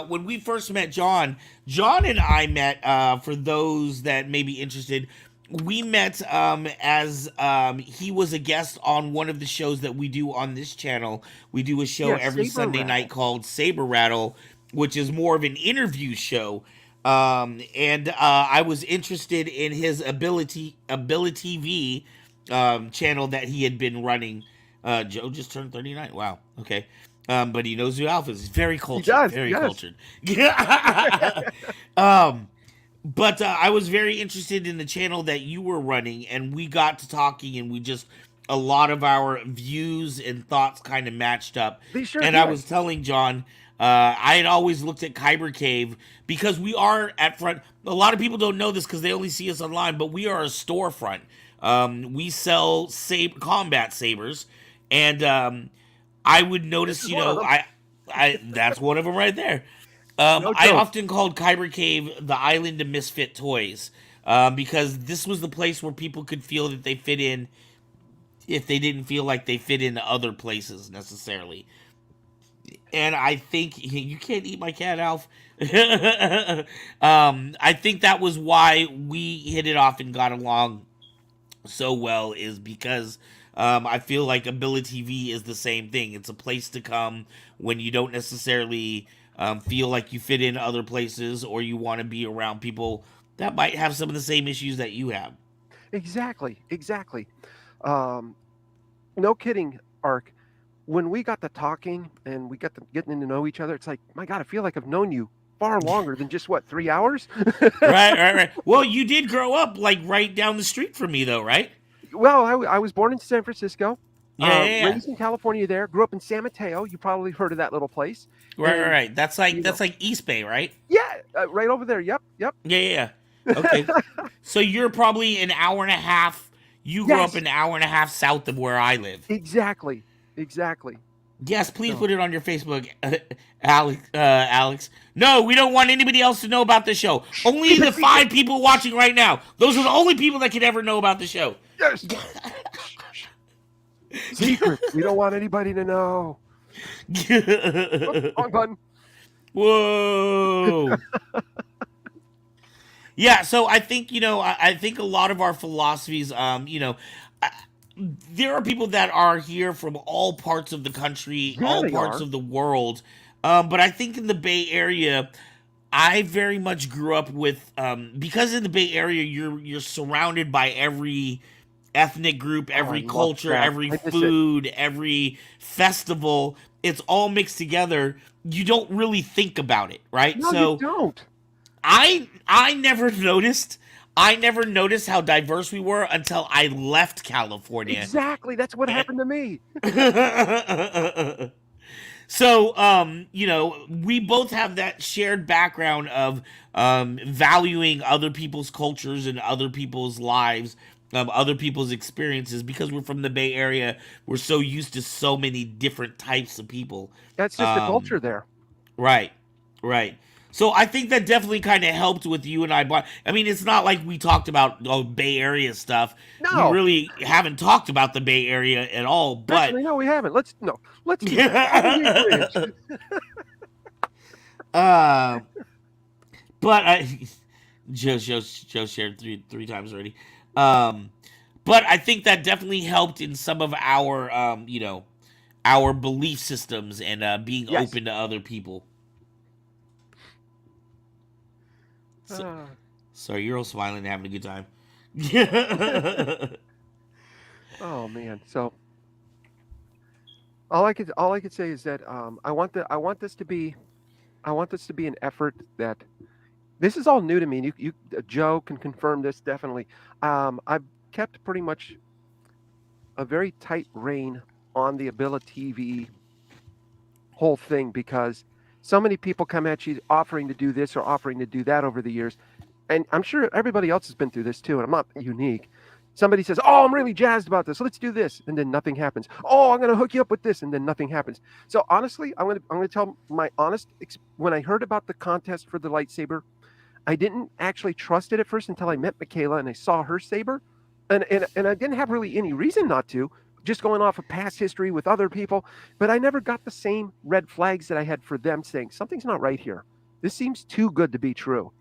when we first met John and I met. For those that may be interested, we met as he was a guest on one of the shows that we do on this channel. We do a show Yeah, every Saber Sunday night Rattle. called Saber Rattle, which is more of an interview show. And I was interested in his ability V channel that he had been running. Joe just turned 39. Wow. Okay. But he knows who Alpha is. He's very He cultured. does. Very Yes. cultured. um, but I was very interested in the channel that you were running, and we got to talking, and we just a lot of our views and thoughts kind of matched up. They sure And I did. was telling John, I had always looked at Kyber Cave because we are at front. A lot of people don't know this because they only see us online, but we are a storefront. We sell combat sabers, and I would This notice, is one of them. I that's one of them right there. No I joke. often called Kyber Cave the island of misfit toys, because this was the place where people could feel that they fit in if they didn't feel like they fit into other places necessarily. And I think you can't eat my cat, Alf. I think that was why we hit it off and got along so well, is because I feel like Ability TV is the same thing. It's a place to come when you don't necessarily feel like you fit in other places, or you want to be around people that might have some of the same issues that you have. Exactly. Exactly. Um, no kidding, Ark. When we got to talking and we got to getting to know each other, it's like, my God, I feel like I've known you far longer than just what, 3 hours? Right, right, right. Well, you did grow up like right down the street from me, though, right? Well, I was born in San Francisco, Yeah, yeah, yeah. raised in California there, grew up in San Mateo. You probably heard of that little place. Right, right, And, right. That's you know, like East Bay, right? yeah, right over there. Yep, yep. Yeah, yeah, yeah. Okay. So you're probably an hour and a half. You grew up Yes, an hour and a half south of where I live. exactly. Exactly. Yes, please So, put it on your Facebook, Alex. Alex. No, we don't want anybody else to know about the show. Only keep it the secret. 5 people watching right now. Those are the only people that can ever know about the show. Yes. Secret. We don't want anybody to know. Whoop, wrong button. Whoa. Yeah, so I think I think a lot of our philosophies, there are people that are here from all parts of the country, Yeah, all they parts are. of the world. But I think in the Bay Area, I very much grew up with, because in the Bay Area you're surrounded by every ethnic group, Oh, I every love culture, that. every I miss it. food, every festival. It's all mixed together. You don't really think about it, right? No, you So don't. I never noticed. I never noticed how diverse we were until I left California. Exactly. That's what happened to me. So, we both have that shared background of valuing other people's cultures and other people's lives, other people's experiences, because we're from the Bay Area. We're so used to so many different types of people. That's just the Um, culture there. Right, right. So I think that definitely kind of helped with you and I. But I mean, it's not like we talked about Bay Area stuff. We No, really haven't talked about the Bay Area at all. But actually, no, we haven't. Let's no. Let's keep it right under the bridge. uh, but Joe shared three times already. Um, but I think that definitely helped in some of our our belief systems and being Yes. open to other people. So, Uh, sorry, you're all smiling and having a good time. oh man. So all I could say is that I want this to be an effort that this is all new to me. And Joe can confirm this definitely. I've kept pretty much a very tight rein on the Ability TV whole thing because so many people come at you offering to do this or offering to do that over the years. And I'm sure everybody else has been through this too, and I'm not unique. Somebody says, "Oh, I'm really jazzed about this. Let's do this," and then nothing happens. "Oh, I'm going to hook you up with this," and then nothing happens. So honestly, I'm going to tell my honest. When I heard about the contest for the lightsaber, I didn't actually trust it at first until I met Michaela and I saw her saber, and I didn't have really any reason not to. Just going off of past history with other people, but I never got the same red flags that I had for them saying something's not right here. This seems too good to be true.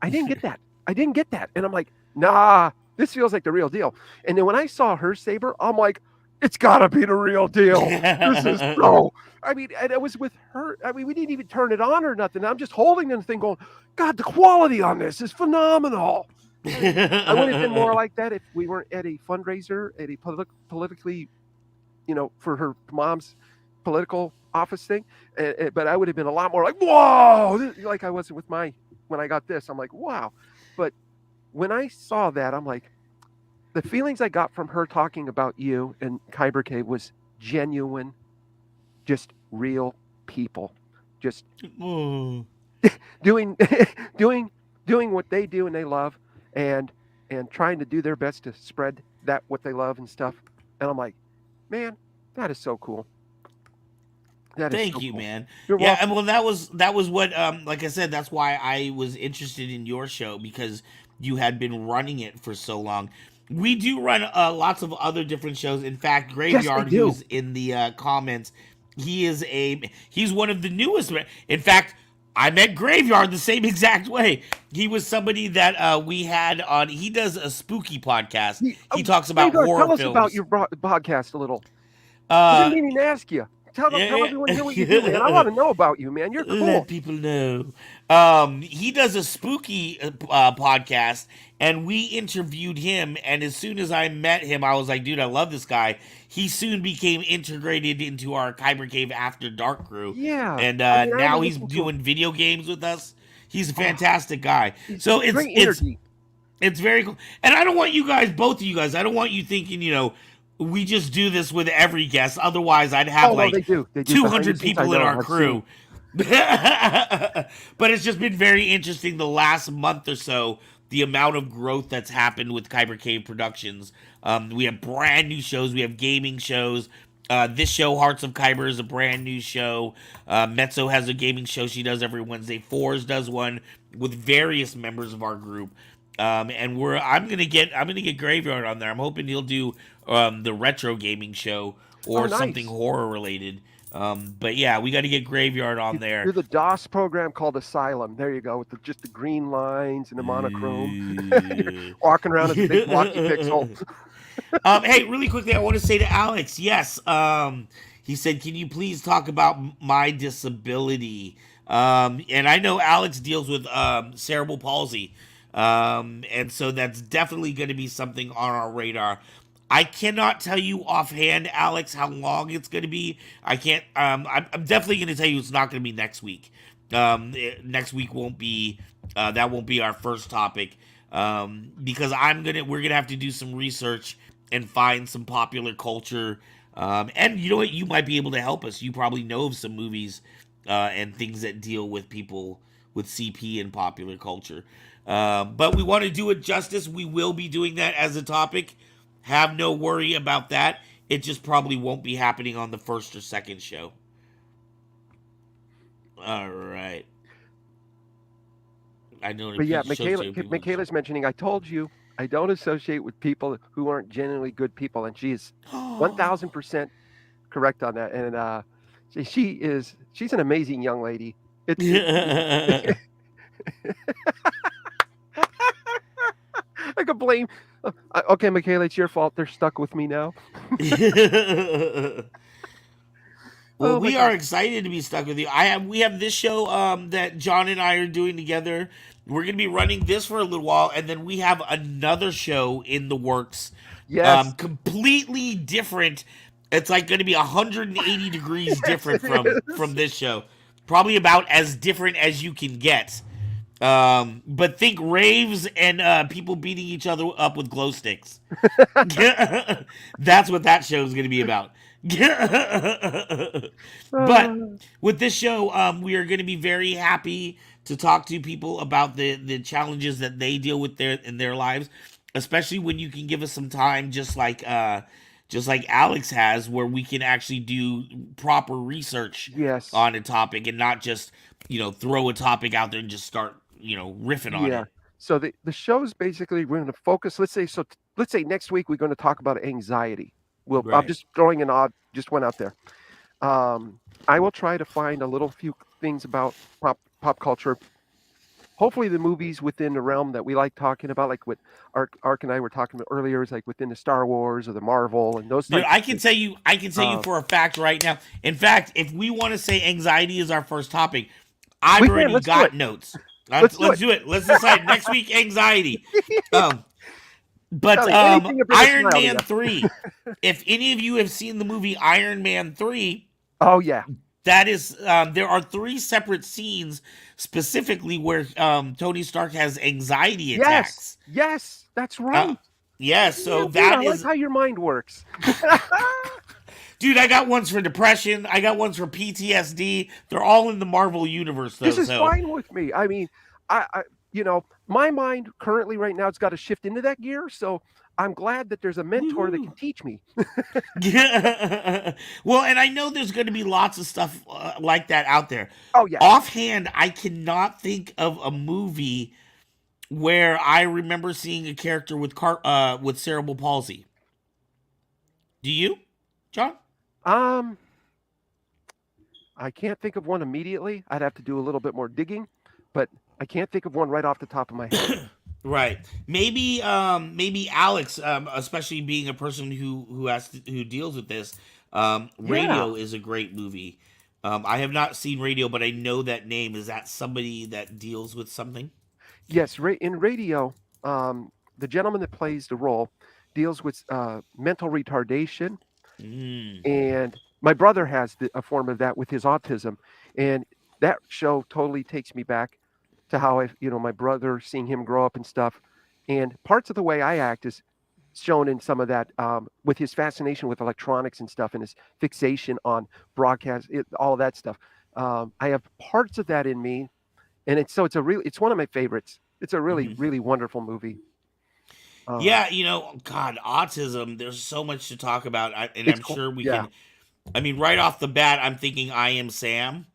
I didn't get that. I didn't get that. And I'm like, nah, this feels like the real deal. And then when I saw her saber, I'm like, it's got to be the real deal. This is so. I mean, and it was with her. I mean, we didn't even turn it on or nothing. I'm just holding the thing going, God, the quality on this is phenomenal. I would have been more like that if we weren't at a fundraiser, at a politically, for her mom's political office thing. But I would have been a lot more like, whoa, like I wasn't with when I got this. I'm like, wow. But when I saw that, I'm like, the feelings I got from her talking about you and Kyber Cave was genuine, just real people, just doing doing what they do and they love, and trying to do their best to spread that what they love and stuff. And I'm like, man, that is so cool. Thank you, man. You're Yeah, welcome. and well, that was what, like I said, that's why I was interested in your show because you had been running it for so long. We do run lots of other different shows. In fact, Yes, they Graveyard, do. who's in the comments, he's one of the newest. In fact, I met Graveyard the same exact way. He was somebody that we had on. He does a spooky podcast. He talks about Graveyard, horror tell us about films. your podcast a little. I've been Uh, meaning to ask you. Tell yeah, everyone here what you do, man. I want to know about you, man. You're let cool. people know. He does a spooky podcast, and we interviewed him. And as soon as I met him, I was like, dude, I love this guy. He soon became integrated into our Kyber Cave After Dark crew, Yeah. and I mean, I had to now he's listen to him. doing video games with us. He's a Oh, fantastic guy. he's So great energy. it's very cool. And I don't want you guys, both of you guys, I don't want you thinking, we just do this with every guest. Otherwise, I'd have Oh no, like they do. They do behind the 200 scenes. I people in know. our I've seen. crew. But it's just been very interesting the last month or so, the amount of growth that's happened with Kyber Cave Productions. We have brand new shows. We have gaming shows. This show, Hearts of Kyber, is a brand new show. Mezzo has a gaming show she does every Wednesday. Fours does one with various members of our group. And I'm gonna get Graveyard on there. I'm hoping he'll do the retro gaming show Oh, or something nice. horror related. But yeah, we got to get Graveyard on there. Do the DOS program called Asylum. There you go, with just the green lines and the monochrome. You're walking around as a big blocky pixel. Hey, really quickly, I want to say to Alex, yes. He said, "Can you please talk about my disability?" And I know Alex deals with cerebral palsy, and so that's definitely going to be something on our radar. I cannot tell you offhand, Alex, how long it's going to be. I can't. I'm definitely going to tell you it's not going to be next week. Next week won't be. That won't be our first topic. Because we're gonna have to do some research and find some popular culture. And you know what? You might be able to help us. You probably know of some movies and things that deal with people with CP and popular culture. But we want to do it justice. We will be doing that as a topic. Have no worry about that. It just probably won't be happening on the first or second show. All right. I know But yeah, it shows you people. Michaela's mentioning. I told you I don't associate with people who aren't genuinely good people, and she is 1,000% correct on that. And she's an amazing young lady. I could blame. Okay, Michaela, it's your fault. They're stuck with me now. Well, Oh my we are god. excited to be stuck with you. We have this show that John and I are doing together. We're gonna be running this for a little while, and then we have another show in the works, Yes. completely different. It's like gonna be 180 degrees Yes, different it from is. this show. Probably about as different as you can get. But think raves and people beating each other up with glow sticks. That's what that show is going to be about. But Uh, with this show, we are going to be very happy to talk to people about the challenges that they deal with in their lives, especially when you can give us some time, just like Alex has, where we can actually do proper research yes. on a topic and not just throw a topic out there and just start riffing on Yeah. it. So the show's basically we're going to focus. Let's say next week we're going to talk about anxiety. I'm Right. just throwing an odd just went out there. Um, I will try to find a little few things about pop culture. Hopefully, the movies within the realm that we like talking about, like what Ark and I were talking about earlier, is like within the Star Wars or the Marvel and those Dude, types of things. I can tell you Uh, for a fact right now. In fact, if we want to say anxiety is our first topic, I've we can. already Let's do it. got notes. Let's do Let's it. do it. Let's decide next week anxiety. Um, but Tell you anything to bring a Iron smile to Man you. 3. If any of you have seen the movie Iron Man 3, Oh yeah. that is there are three separate scenes specifically where Tony Stark has anxiety Yes. attacks. Yes. That's Uh, right. yeah, so Damn, dude, I that like is how your mind works. dude, I got ones for depression. I got ones for PTSD. They're all in the Marvel universe, This though. is So, fine with me. I mean, I my mind currently right now it's got to shift into that gear. So I'm glad that there's a mentor that woohoo. can teach me. Well, and I know there's going to be lots of stuff like that out there. Oh yeah. Offhand, I cannot think of a movie where I remember seeing a character with cerebral palsy. Do you, John? Um, I can't think of one immediately. I'd have to do a little bit more digging, but I can't think of one right off the top of my head. Right. Maybe Alex, especially being a person who deals with this, Yeah. Radio is a great movie. I have not seen Radio, but I know that name. Is that somebody that deals with something? Yes. In radio, the gentleman that plays the role deals with mental retardation, Mm. and my brother has a form of that with his autism, and that show totally takes me back to how my brother, seeing him grow up and stuff, and parts of the way I act is shown in some of that with his fascination with electronics and stuff, and his fixation on all of that stuff. I have parts of that in me, and it's one of my favorites. It's a really Hmm. really wonderful movie. Um, Yeah, God, autism. There's so much to talk about, and it's I'm cool. sure we Yeah, can. I mean, right off the bat, I'm thinking I Am Sam,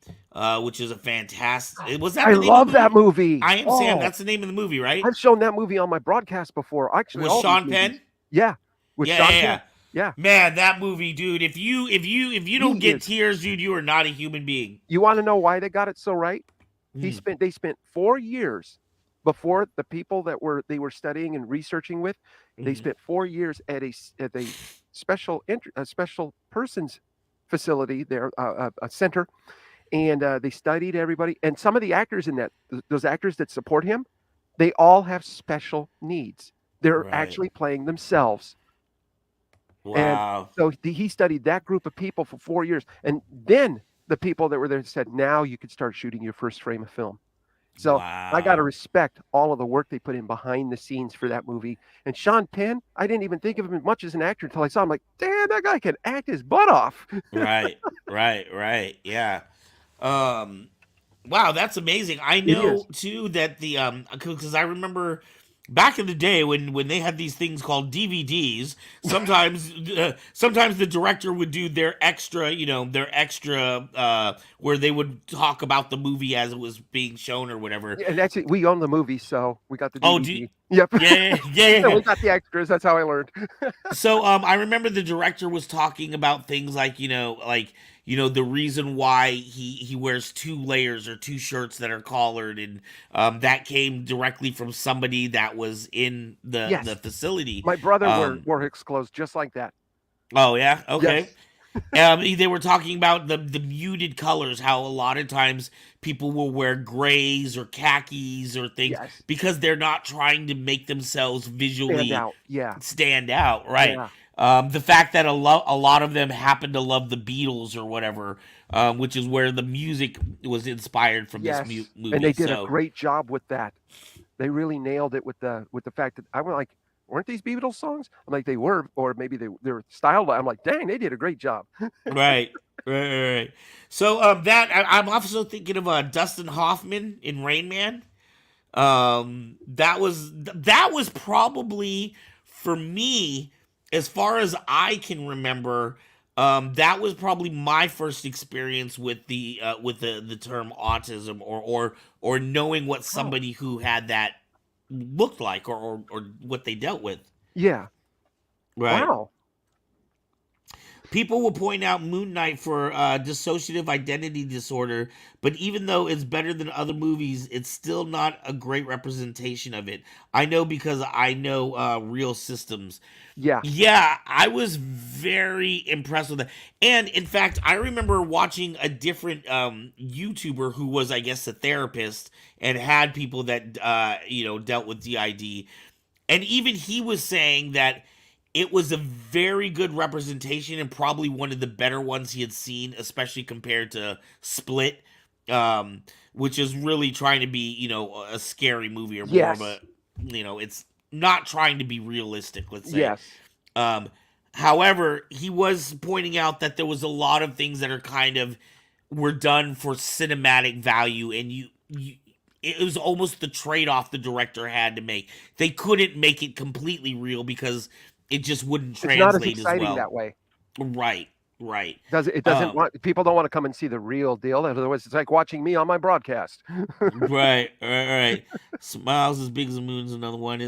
which is a fantastic. Was that I the name of the love that movie? movie. I Am Sam. Oh, That's the name of the movie, right? I've shown that movie on my broadcast before. Actually, With all these Sean movies. Penn. Yeah, with Yeah, Sean yeah, Penn. yeah. Yeah, Man, that movie, dude. If you don't he get is. tears, dude, you are not a human being. You want to know why they got it so right? Mm, They spent 4 years before the people they were studying and researching with. They mm, spent 4 years at a a special persons facility there, a center, and they studied everybody. And some of the actors in those actors that support him, they all have special needs. They're right. actually playing themselves. And Wow. so he studied that group of people for 4 years. And then the people that were there said, now you could start shooting your first frame of film. So I got to Wow. respect all of the work they put in behind the scenes for that movie. And Sean Penn, I didn't even think of him as much as an actor until I saw him. Like, damn, that guy can act his butt off. Right. Right. Right. Yeah. Um. Wow, that's amazing. I It know is. too that the because I remember back in the day when they had these things called DVDs. Sometimes the director would do their extra where they would talk about the movie as it was being shown or whatever. And actually, we own the movie, so we got the Oh, do you, DVD. Yep. yeah, yeah, yeah, So yeah. we got the extras. That's how I learned. So I remember the director was talking about things like the reason why he wears two layers or two shirts that are collared, and that came directly from somebody that was in the Yes. facility. My brother Um, wore his clothes just like that. oh yeah, okay. Yes. They were talking about the muted colors, how a lot of times people will wear grays or khakis or things Yes. because they're not trying to make themselves Stand visually out. Yeah. stand out, right? Yeah. The fact that a lot of them happen to love the Beatles or whatever, which is where the music was inspired from this Yes, and movie. they did a So great job with that. They really nailed it with the fact that I was like, weren't these Beatles songs? I'm like, they were, or maybe they're styled. I'm like, dang, they did a great job. right, right. So I'm also thinking of Dustin Hoffman in Rain Man. That was probably for me, as far as I can remember. That was probably my first experience with the term autism, or knowing what Oh, somebody who had that looked like, or what they dealt with. yeah. Right. Wow. People will point out Moon Knight for dissociative identity disorder, but even though it's better than other movies, it's still not a great representation of it. I know because I know real systems. Yeah. Yeah, I was very impressed with that. And in fact, I remember watching a different YouTuber who was, I guess, a therapist and had people that dealt with DID, and even he was saying that it was a very good representation and probably one of the better ones he had seen, especially compared to Split, which is really trying to be, a scary movie, or more of Yes. a, it's not trying to be realistic, let's say. Yes. Um, However, he was pointing out that there was a lot of things that are kind of were done for cinematic value, and you it was almost the trade-off the director had to make. They couldn't make it completely real because it just wouldn't It's not as translate as exciting well. that way. Right, right. Does it? It doesn't Um, want people don't want to come and see the real deal. Otherwise, it's like watching me on my broadcast. right. Smiles as big as the moon's another one.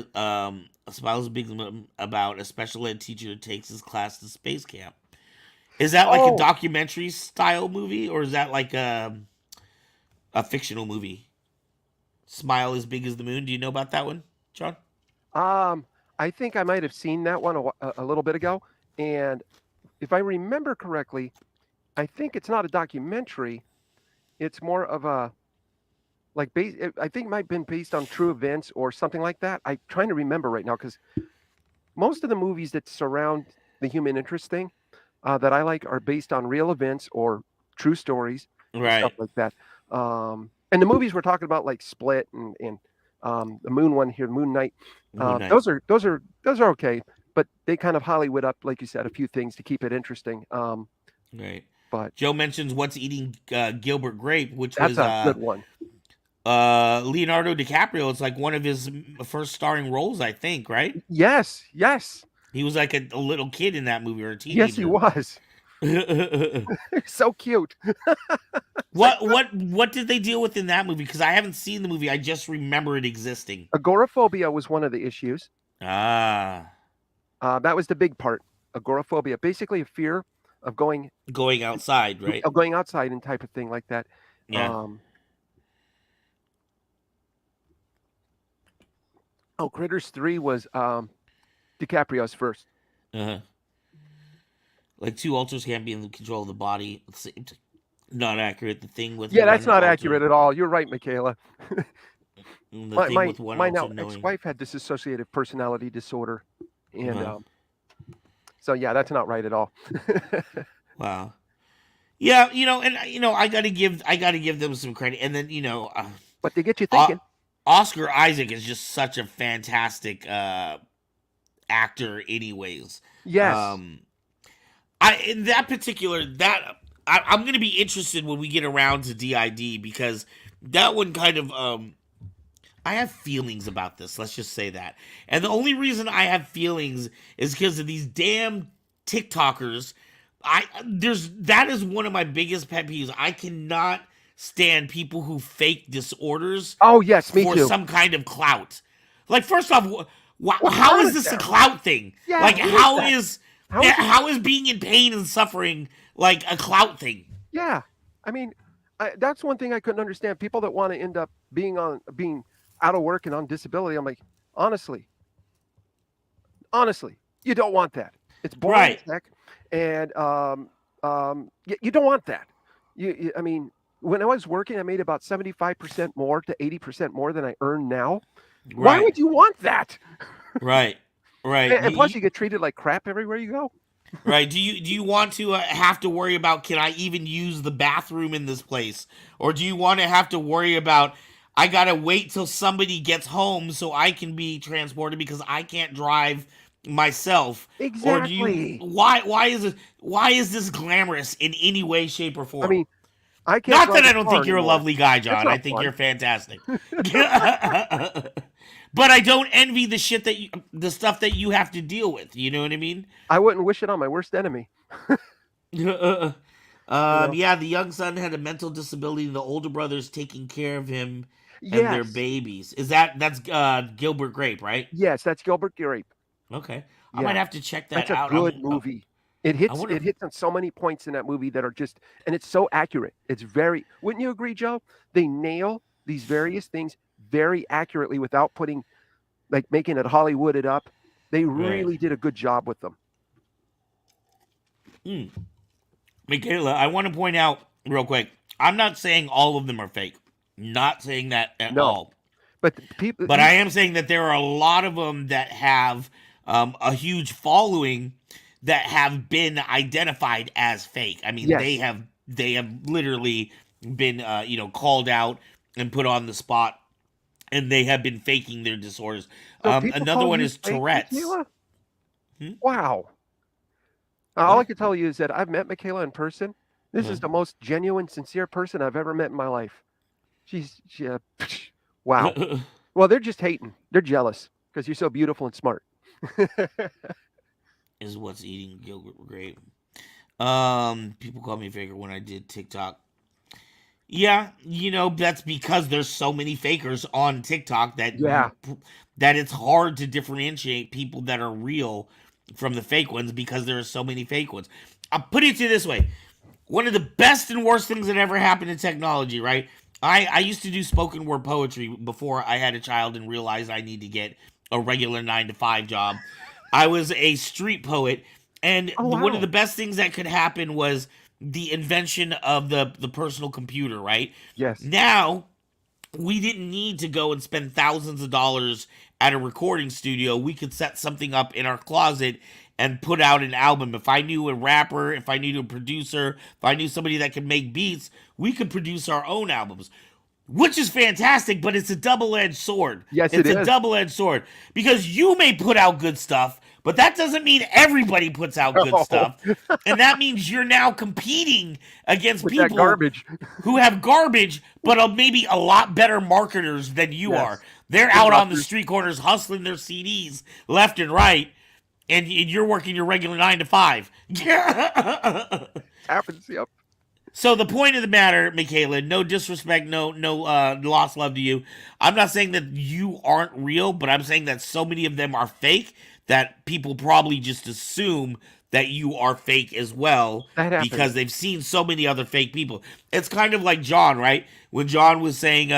Smiles as big as the moon, about a special ed teacher who takes his class to space camp. Is that like a Oh, documentary style movie, or is that like a fictional movie? Smile as big as the moon. Do you know about that one, John? um, I think I might have seen that one a little bit ago, and if I remember correctly, I think it's not a documentary. It's more of a like base. I think it might have been based on true events or something like that. I'm trying to remember right now because most of the movies that surround the human interest thing that I like are based on real events or true stories and stuff Right. like that. And the movies we're talking about, like Split and the Moon one here, Moon Knight, Moon Knight. those are okay, but they kind of Hollywood up, like you said, a few things to keep it interesting. Right. But Joe mentions What's Eating Gilbert Grape, which that's was a good one. Leonardo DiCaprio. It's like one of his first starring roles, I think. Right? Yes, yes, He was like a little kid in that movie, or a yes, he teenager. was. So cute. It's like What did they deal with in that movie? Because I haven't seen the movie. I just remember it existing. agoraphobia was one of the issues. Ah, That was the big part. Agoraphobia, basically a fear of going outside, right? outside and type of thing like that. Yeah. Um, oh, Critters 3 was DiCaprio's first. Uh-huh. Like two alters can't be in the control of the body. Not accurate. The thing with Yeah, that's one not alter, accurate at all. You're right, Michaela. the My thing my with one my alter now knowing. ex-wife had dissociative personality disorder, and Uh-huh. so yeah, that's not right at all. Wow. Yeah, and I gotta give them some credit, and then But they get you O- thinking. Oscar Isaac is just such a fantastic actor, anyways. Yes. Um, I in that particular that I'm gonna be interested when we get around to DID, because that one kind of I have feelings about this. Let's just say that. And the only reason I have feelings is because of these damn TikTokers. That is one of my biggest pet peeves. I cannot stand people who fake disorders Oh yes, me for too. some kind of clout. Like, first off, Well, how how is is this a that? clout thing? Yeah, Like, what is how that? is How is it? how is being in pain and suffering like a clout thing? Yeah, I mean, that's one thing I couldn't understand. People that want to end up being out of work and on disability. I'm like, honestly, honestly, you don't want that. It's boring as Right. heck, and you don't want that. I mean, when I was working, I made about 75% more to 80% more than I earn now. Why Right. would you want that? Right. Right. And plus, you get treated like crap everywhere you go. Right? Do you want to have to worry about, can I even use the bathroom in this place, or do you want to have to worry about, I gotta wait till somebody gets home so I can be transported because I can't drive myself? Or do you, Exactly. why is this glamorous in any way, shape, or I form? mean, I can't Not drive that a I don't car think you're a anymore. lovely guy, That's John. I not think fun. you're fantastic. But I don't envy the shit that the stuff that you have to deal with. You know what I mean? I wouldn't wish it on my worst enemy. You know. Yeah, the young son had a mental disability. The older brother's taking care of him and their Yes. babies. That's Gilbert Grape, right? Yes, that's Gilbert Grape. Okay, I might Yeah. have to check that That's a out. good movie. It I hits wonder. it hits on so many points in that movie that are just, and it's so accurate. It's very, wouldn't you agree, Joe? They nail these various things very accurately without putting, like, making it Hollywooded up. They Right, really did a good job with them. mm. Michaela, I want to point out real quick. I'm not saying all of them are fake. Not saying that at No. all. But the people But I am saying that there are a lot of them that have a huge following that have been identified as fake. I mean, yes. they have literally been called out and put on the spot, and they have been faking their disorders. So people Another call one you is fake, Tourette's. Michaela? Hmm? Wow. All I What? can tell you is that I've met Michaela in person. This is the most genuine, sincere person I've ever met in my life. She wow. Well, they're just hating. They're jealous because you're so beautiful and smart. Is what's eating Gilbert Grape. People call me faker when I did TikTok. Yeah, that's because there's so many fakers on TikTok Yeah. that it's hard to differentiate people that are real from the fake ones because there are so many fake ones. I'll put it to you this way. One of the best and worst things that ever happened in technology, right? I used to do spoken word poetry before I had a child and realized I need to get a regular 9 to 5 job. I was a street poet, and Oh one of wow. the best things that could happen was the invention of the personal computer, right? Yes. Now we didn't need to go and spend thousands of dollars at a recording studio. We could set something up in our closet and put out an album. If I knew a rapper, if I knew a producer, if I knew somebody that could make beats, we could produce our own albums, which is fantastic, but it's a double-edged sword. Yes, it It's a is. double-edged sword because you may put out good stuff, but that doesn't mean everybody puts out good Oh, stuff. And that means you're now competing against with that people garbage. who have garbage, but are maybe a lot better marketers than you are. Yes. They're out on the Investors. street corners hustling their CDs left and right, and you're working your regular 9 to 5. Happens. Yep. So the point of the matter, Michaela, no disrespect, no lost love to you. I'm not saying that you aren't real, but I'm saying that so many of them are fake that people probably just assume that you are fake as well That happens. because they've seen so many other fake people. It's kind of like John, right? When John was saying,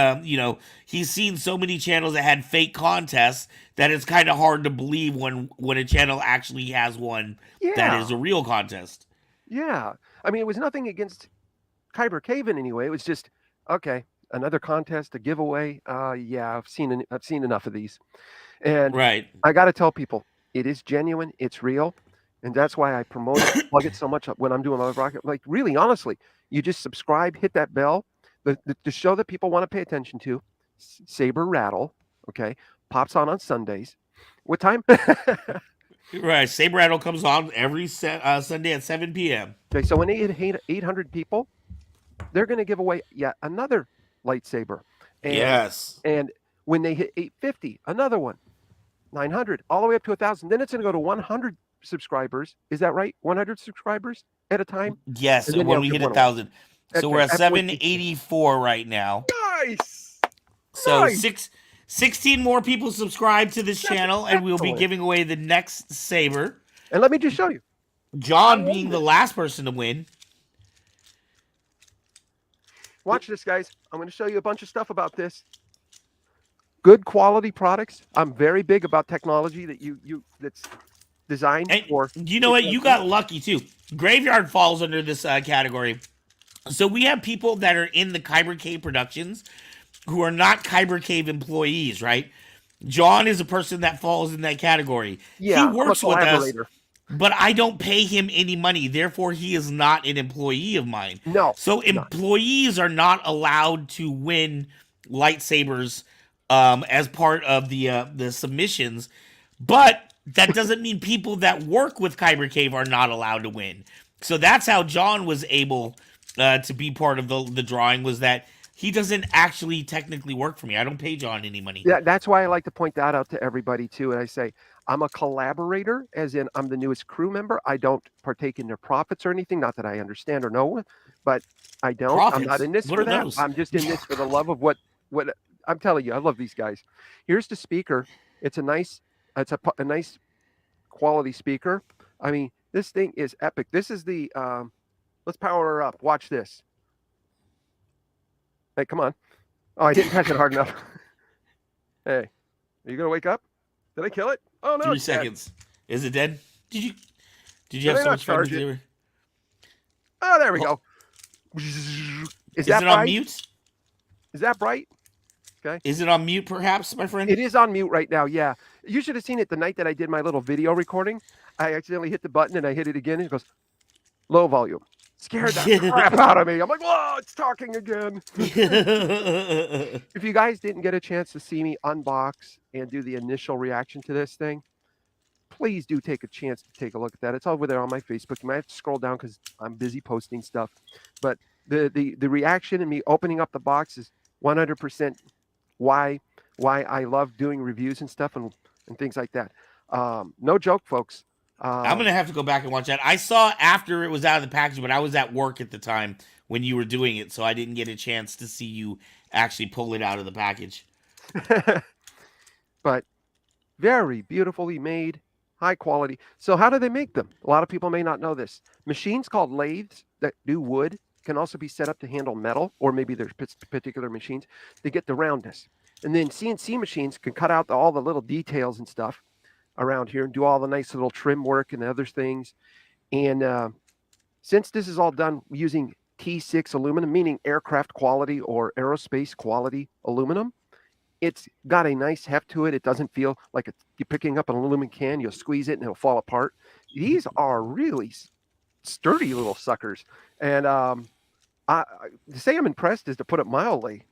he's seen so many channels that had fake contests that it's kind of hard to believe when a channel actually has one that Yeah. is a real contest. Yeah. I mean, it was nothing against Kyber Cave in any way. It was just okay. Another contest, a giveaway. Yeah, I've seen enough of these, and Right. I got to tell people it is genuine. It's real, and that's why I promote it, plug it so much when I'm doing my rocket. Like really, honestly, you just subscribe, hit that bell, the show that people want to pay attention to, Saber Rattle. Okay, pops on Sundays. What time? Right. Saber Rattle comes on every Sunday at 7 p.m. Okay, so when they hit 800 people, they're going to give away yet another lightsaber, and Yes. and when they hit 850, another one, 900, all the way up to 1,000. Then it's going to go to 100 subscribers. Is that right? 100 subscribers at a time, Yes. and then When they'll we give hit a one away. thousand. So we're Okay, at at point 784 right now. nice, So nice. 16 more people subscribe to this That's channel, and we'll be excellent. giving away the next Saber. And let me just show you. I John being own the this. last person to win. Watch this, guys. I'm going to show you a bunch of stuff about this. Good quality products. I'm very big about technology that's designed And for. you know what? You got lucky too. Graveyard falls under this category. So we have people that are in the Kyber Cave productions who are not Kyber Cave employees, right? John is a person that falls in that category. He Yeah, I'm a works with us. collaborator. But I don't pay him any money, therefore he is not an employee of mine. No, So he's not. employees are not allowed to win lightsabers as part of the submissions, but that doesn't mean people that work with Kyber Cave are not allowed to win. So that's how John was able to be part of the drawing, was that he doesn't actually technically work for me. I don't pay John any money. Yeah, that's why I like to point that out to everybody too. And I say, I'm a collaborator, as in I'm the newest crew member. I don't partake in their profits or anything. Not that I understand or know, but I don't. I'm not Profits? in this What for are that. those? I'm just in this for the love of what I'm telling you. I love these guys. Here's the speaker. It's a nice, a nice quality speaker. I mean, this thing is epic. This is the. Let's power her up. Watch this. Hey, come on. Oh, I didn't touch it hard enough. Hey, are you gonna wake up? Did I kill it? Oh no, 3 it's dead. seconds. Is it dead? Did you Did have I so not much fun charge with it? it? Oh, there we Oh, go. Is is that it on bright? mute? Is that bright? Okay. Is it on mute, perhaps, my friend? It is on mute right now. Yeah. You should have seen it the night that I did my little video recording. I accidentally hit the button and I hit it again. And it goes low volume. Scared the crap out of me. I'm like, whoa, it's talking again. If you guys didn't get a chance to see me unbox and do the initial reaction to this thing, please do take a chance to take a look at that. It's over there on my Facebook. You might have to scroll down because I'm busy posting stuff. But the reaction and me opening up the box is 100% why I love doing reviews and stuff and things like that. No joke, folks. I'm gonna have to go back and watch that. I saw after it was out of the package, but I was at work at the time when you were doing it, so I didn't get a chance to see you actually pull it out of the package. But very beautifully made, high quality. So how do they make them? A lot of people may not know this. Machines called lathes that do wood can also be set up to handle metal, or maybe there's particular machines to get the roundness. And then CNC machines can cut out all the little details and stuff around here and do all the nice little trim work and other things. And since this is all done using T6 aluminum, meaning aircraft quality or aerospace quality aluminum, it's got a nice heft to it. It doesn't feel like you're picking up an aluminum can. You'll squeeze it and it'll fall apart. These are really sturdy little suckers. And to say I'm impressed is to put it mildly.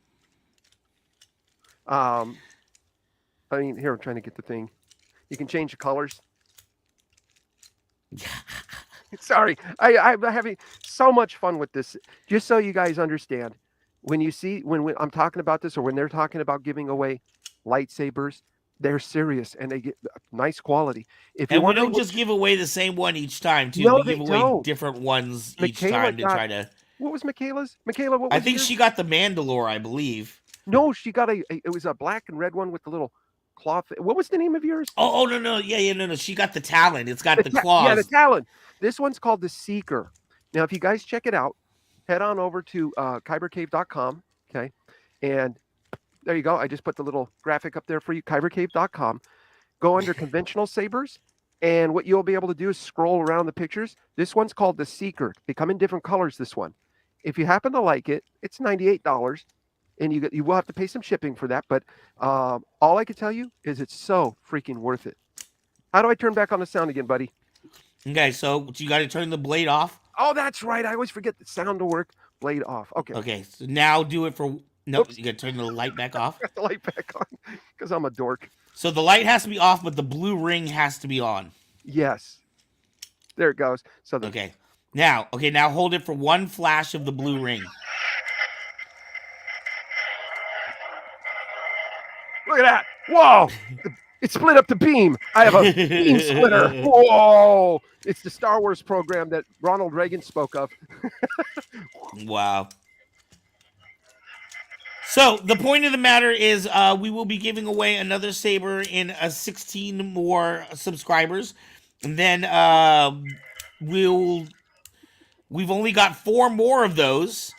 I mean, here, I'm trying to get the thing. You can change the colors. Sorry, I'm having so much fun with this. Just so you guys understand, when you see when I'm talking about this, or when they're talking about giving away lightsabers, they're serious and they get nice quality. If you're And we wondering, don't just give away the same one each time, too. no, We they give away don't. different ones each Michaela time to got try to. what was Michaela's? Michaela, what I was think yours? she got the Mandalore, I believe. No, she got it was a black and red one with the little cloth. What was the name of yours? Oh, no, yeah, no. She got the Talon. It's got the Yeah, the claws. Talon. This one's called the Seeker. Now, if you guys check it out, head on over to kybercave.com. Okay. And there you go. I just put the little graphic up there for you, kybercave.com. Go under conventional sabers. And what you'll be able to do is scroll around the pictures. This one's called the Seeker. They come in different colors, this one. If you happen to like it, it's $98. And you will have to pay some shipping for that. But all I can tell you is it's so freaking worth it. How do I turn back on the sound again, buddy? Okay, so you got to turn the blade off. Oh, that's right. I always forget the sound to work. Blade off. Okay. Okay, so now do it for. Nope, Oops. you got to turn the light back off. Got the light back on because I'm a dork. So the light has to be off, but the blue ring has to be on. Yes. There it goes. So Okay. Now hold it for one flash of the blue ring. Look at that. Whoa. It split up the beam. I have a beam splitter. Whoa. It's the Star Wars program that Ronald Reagan spoke of. Wow. So the point of the matter is we will be giving away another saber in 16 more subscribers. And then we've only got 4 more of those.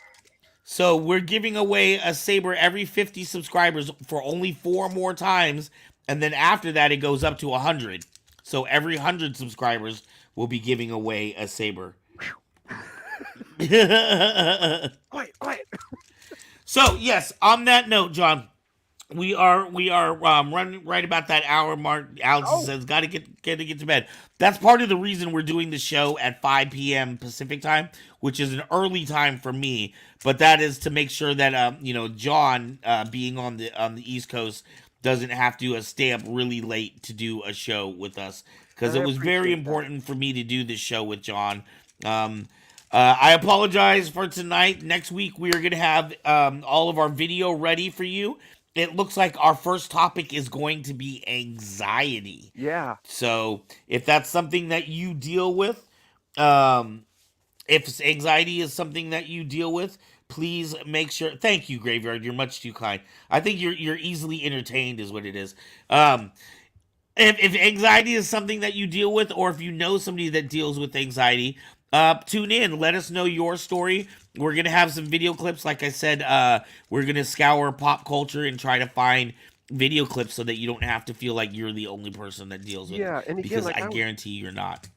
So we're giving away a saber every 50 subscribers for only 4 more times. And then after that, it goes up to 100. So every 100 subscribers, we'll be giving away a saber. Quiet. So, yes, on that note, John, We are running right about that hour mark. Alex Oh, says got to get to bed. That's part of the reason we're doing the show at 5 p.m. Pacific time, which is an early time for me. But that is to make sure that John, being on the East Coast, doesn't have to stay up really late to do a show with us, because I it was very appreciate that. important for me to do this show with John. Um, I apologize for tonight. Next week we are going to have all of our video ready for you. It looks like our first topic is going to be anxiety. Yeah. So if that's something that you deal with, um, if anxiety is something that you deal with, please make sure. Thank you, Graveyard. You're much too kind. I think you're easily entertained, is what it is. If anxiety is something that you deal with, or if you know somebody that deals with anxiety, tune in. Let us know your story. We're gonna have some video clips. Like I said, we're gonna scour pop culture and try to find video clips so that you don't have to feel like you're the only person that deals with it. Yeah. And again, Because like I I was guarantee you're not.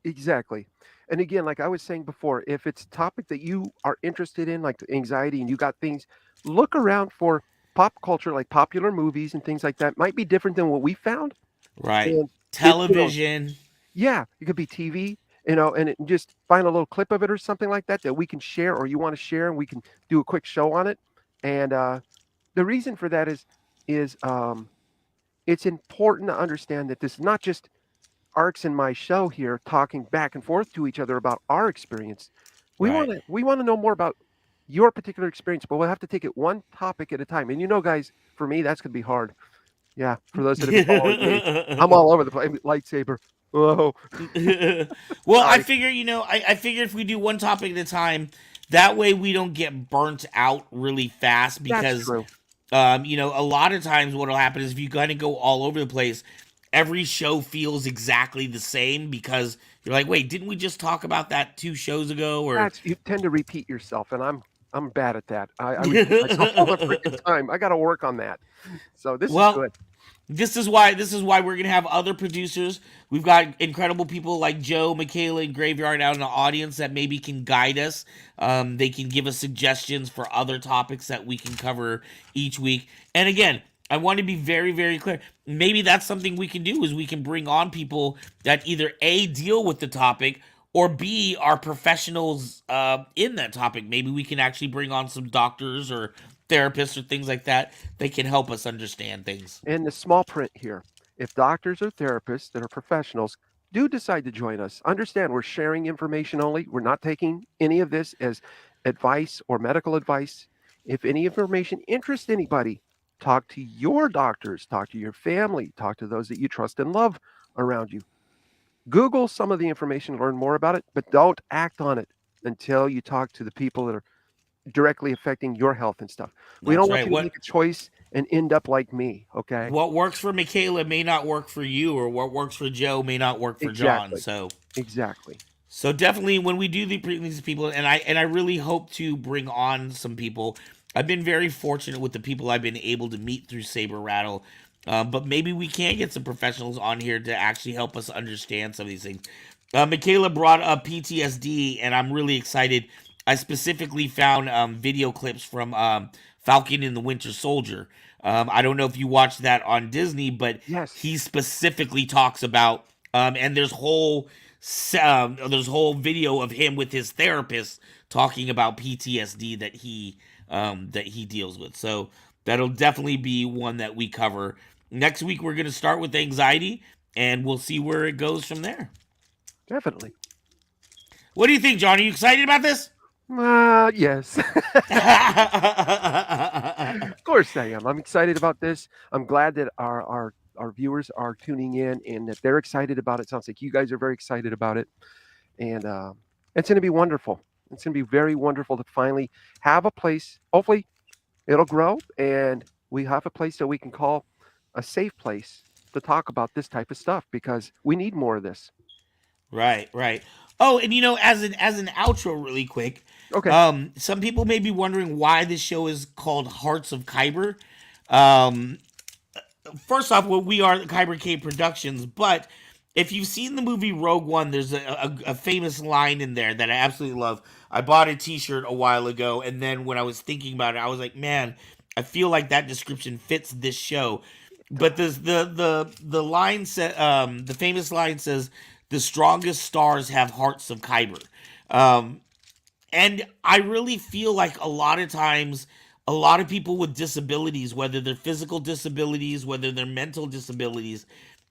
exactly. And again, like I was saying before, if it's a topic that you are interested in, like anxiety, and you got things, look around for pop culture, like popular movies and things like that. Might be different than what we found. Right. And it. Television. Yeah, it could be TV, and just find a little clip of it or something like that that we can share, or you want to share, and we can do a quick show on it. And the reason for that is it's important to understand that this is not just Arcs and my show here talking back and forth to each other about our experience. Right. We want to know more about your particular experience, but we'll have to take it one topic at a time. And guys, for me, that's gonna be hard. Yeah, for those that have been following me, I'm all over the place. Lightsaber. Whoa, Well, I sorry. figure, I figure if we do one topic at a time, that way we don't get burnt out really fast. That's Because true. a lot of times what'll happen is if you kind of go all over the place, every show feels exactly the same, because you're like, wait, didn't we just talk about that 2 shows ago? Or That's you tend to repeat yourself, and I'm bad at that. I repeat myself all the freaking time. I got to work on that. So this is well, good. this is why we're gonna have other producers. We've got incredible people like Joe, Michaela, and Graveyard out in the audience that maybe can guide us. They can give us suggestions for other topics that we can cover each week. And again, I want to be very, very clear. Maybe that's something we can do, is we can bring on people that either A, deal with the topic, or B, are professionals in that topic. Maybe we can actually bring on some doctors or therapists or things like that. They can help us understand things. And the small print here. If doctors or therapists that are professionals do decide to join us, understand we're sharing information only. We're not taking any of this as advice or medical advice. If any information interests anybody, talk to your doctors, talk to your family, talk to those that you trust and love around you. Google some of the information, learn more about it, but don't act on it until you talk to the people that are directly affecting your health and stuff. We That's don't want right. you to What make a choice and end up like me, okay? what works for Michaela may not work for you, or what works for Joe may not work for John. Exactly. So Exactly. definitely when we do these people, and I really hope to bring on some people. I've been very fortunate with the people I've been able to meet through Saber Rattle. But maybe we can get some professionals on here to actually help us understand some of these things. Michaela brought up PTSD, and I'm really excited. I specifically found video clips from Falcon and the Winter Soldier. I don't know if you watched that on Disney, but Yes. he specifically talks about, and there's whole video of him with his therapist talking about PTSD that he deals with. So that'll definitely be one that we cover. Next week we're going to start with anxiety, and we'll see where it goes from there. Definitely. What do you think, John? Are you excited about this? Yes. Of course I am. I'm excited about this. I'm glad that our viewers are tuning in and that they're excited about it. Sounds like you guys are very excited about it, and it's going to be wonderful. It's going to be very wonderful to finally have a place. Hopefully, it'll grow, and we have a place that we can call a safe place to talk about this type of stuff because we need more of this. Right, right. Oh, and as an outro, really quick, Okay. some people may be wondering why this show is called Hearts of Kyber. Um, First off, well, we are the Kyber Cave Productions, but if you've seen the movie Rogue One, there's a famous line in there that I absolutely love. I bought a T-shirt a while ago, and then when I was thinking about it, I was like, man, I feel like that description fits this show. But the line said, the famous line says, "The strongest stars have hearts of Kyber." Um, and I really feel like a lot of times, a lot of people with disabilities, whether they're physical disabilities, whether they're mental disabilities,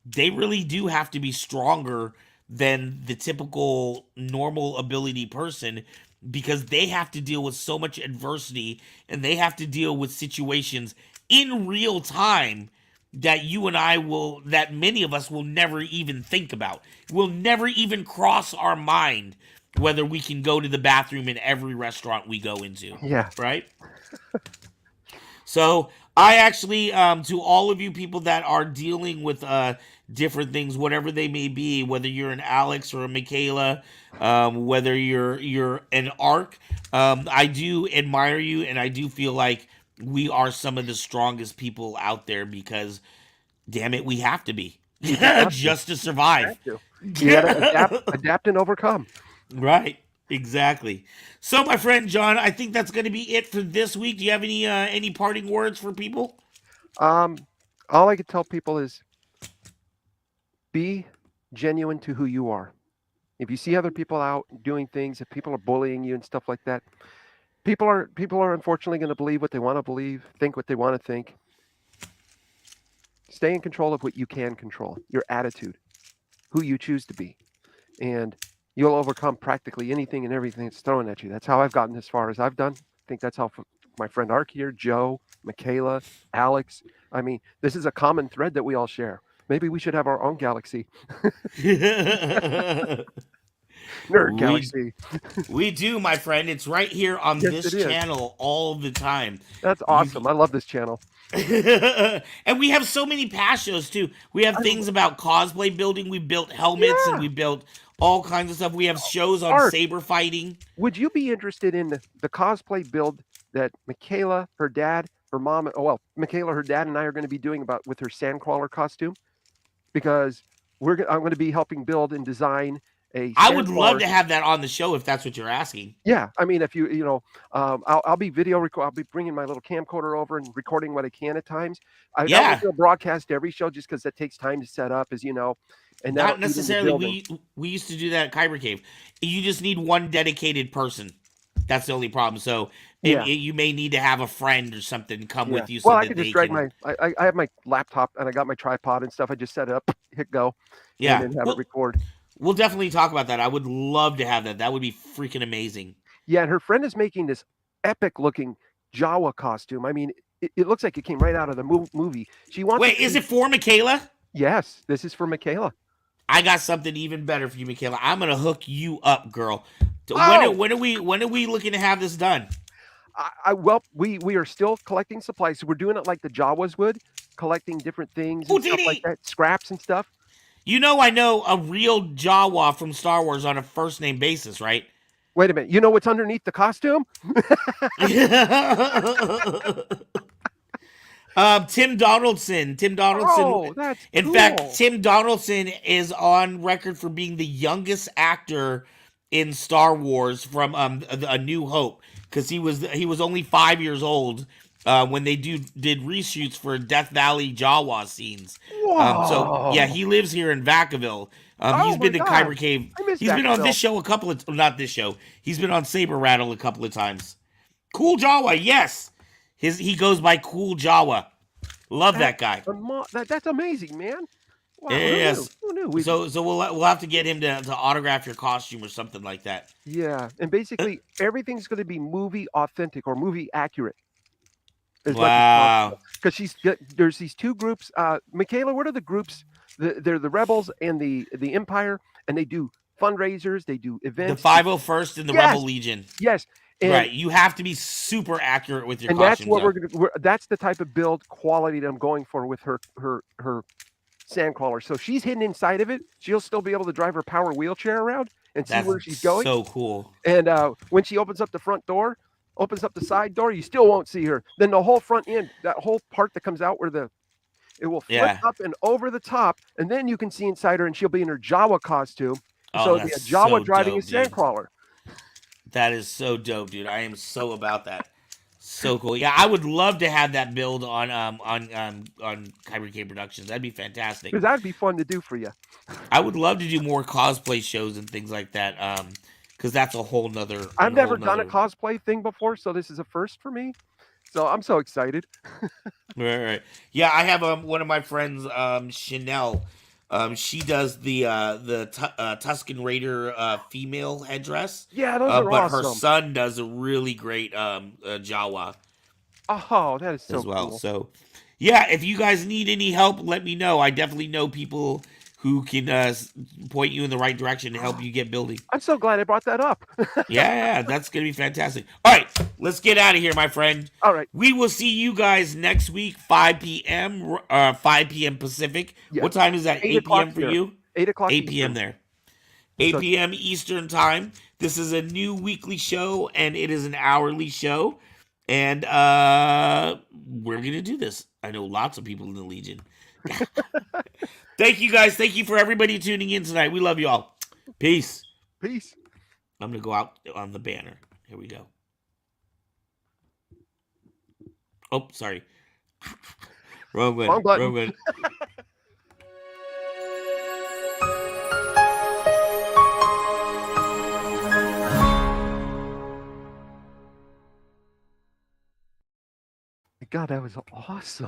they really do have to be stronger than the typical normal ability person, because they have to deal with so much adversity, and they have to deal with situations in real time that you and I will, that many of us will never even think about. Will never even cross our mind whether we can go to the bathroom in every restaurant we go into, Yeah. right? So I actually, to all of you people that are dealing with different things, whatever they may be, whether you're an Alex or a Michaela, whether you're an Ark, I do admire you, and I do feel like we are some of the strongest people out there, because, damn it, we have to be You just have to. just to You survive. have to. You got to adapt, and overcome. Right. Exactly. So, my friend John, I think that's going to be it for this week. Do you have any parting words for people? Um, all I could tell people is be genuine to who you are. If you see other people out doing things, if people are bullying you and stuff like that, people are unfortunately going to believe what they want to believe, think what they want to think. Stay in control of what you can control, your attitude, who you choose to be, and you'll overcome practically anything and everything that's thrown at you. That's how I've gotten as far as I've done. I think that's how my friend Ark here, Joe, Michaela, Alex. I mean, this is a common thread that we all share. Maybe we should have our own galaxy, nerd we galaxy. we do, my friend. It's right here on Yes, this it is. channel all the time. That's You awesome. I love this channel. and we have so many past shows too. We have I, things about cosplay building. We built helmets, and yeah, we built all kinds of stuff. We have shows on Ark. saber fighting. Would you be interested in the cosplay build that Michaela, her dad, her mom, oh well, Michaela, her dad, and I are going to be doing about with her sandcrawler costume? Because I'm going to be helping build and design a I would love sandcrawler. to have that on the show if that's what you're asking. Yeah, I mean, if I'll be video record. I'll be bringing my little camcorder over and recording what I can at times. I don't Yeah, want to broadcast every show just because that takes time to set up, as you know, and that'll not eat into necessarily. building. We used to do that at Kyber Cave. You just need one dedicated person. That's the only problem. So Yeah. you may need to have a friend or something come Yeah. with you so Well, I that could just they drag can. I have my laptop and I got my tripod and stuff. I just set it up, hit go, and Yeah, then have it record. we'll definitely talk about that. I would love to have that. That would be freaking amazing. Yeah, and her friend is making this epic looking Jawa costume. I mean, it looks like it came right out of the movie. She wants Wait, is it for Michaela? Yes, this is for Michaela. I got something even better for you, Michaela. I'm gonna hook you up, girl. Oh, When are we looking to have this done? well, we are still collecting supplies. So we're doing it like the Jawas would, collecting different things and stuff like Houdini! that, scraps and stuff. You know, I know a real Jawa from Star Wars on a first name basis, right? Wait a minute. You know what's underneath the costume? Tim Donaldson. Tim Donaldson. Oh, that's In cool. fact, Tim Donaldson is on record for being the youngest actor in Star Wars from A New Hope, because he was only 5 years old when they did reshoots for Death Valley Jawa scenes. So yeah, Whoa. he lives here in Vacaville. Oh He's my been to God. Kyber Cave. I miss He's been on Vacaville. this show a couple of, not this show. He's been on Saber Rattle a couple of times. Cool Jawa, yes. He goes by Cool Jawa. Love that guy. That's amazing, man. Wow. Yes. Who knew? So we'll have to get him to autograph your costume or something like that. Yeah, and basically everything's going to be movie authentic or movie accurate. Wow. Because there's these two groups. Michaela, what are the groups? They're the Rebels and the Empire, and they do fundraisers, they do The events. 501st and the Yes. Rebel Legion. Yes, and, Right. You have to be super accurate with your and that's costumes. what though. that's the type of build quality that I'm going for with her sandcrawler. So she's hidden inside of it. She'll still be able to drive her power wheelchair around and see That's where she's going. so cool. And when she opens up the front door, opens up the side door, you still won't see her. Then the whole front end, that whole part that comes out where it will flip Yeah. up and over the top, and then you can see inside her, and she'll be in her Jawa costume. Oh, So it'll be a that's Jawa so driving dope, a dude. sandcrawler. That is so dope, dude. I am so about that. So cool. Yeah, I would love to have that build on Kyber Cave Productions. That'd be fantastic. Because that'd be fun to do for you. I would love to do more cosplay shows and things like that. Because that's a whole nother. I've never done a cosplay thing before, so this is a first for me. So I'm so excited. Right. Yeah, I have one of my friends, Chanel. She does the Tuscan Raider female headdress. Yeah, those are But her awesome. son does a really great Jawa Oh, that is so as well. cool. So, yeah, if you guys need any help, let me know. I definitely know people who can point you in the right direction to help you get building. I'm so glad I brought that up. Yeah, that's gonna be fantastic. All right, let's get out of here, my friend. All right. We will see you guys next week, 5 p.m. 5 p.m. Pacific. Yes. What time is that? 8 8 p.m. for here. you? 8 o'clock 8 p.m. Eastern. there. 8 So- p.m. Eastern time. This is a new weekly show, and it is an hourly show. And we're gonna do this. I know lots of people in the Legion. Thank you guys. Thank you for everybody tuning in tonight. We love you all. Peace. Peace. I'm gonna go out on the banner. Here we go. Oh, sorry. Wrong one. Wrong button. Wrong one. God, that was awesome.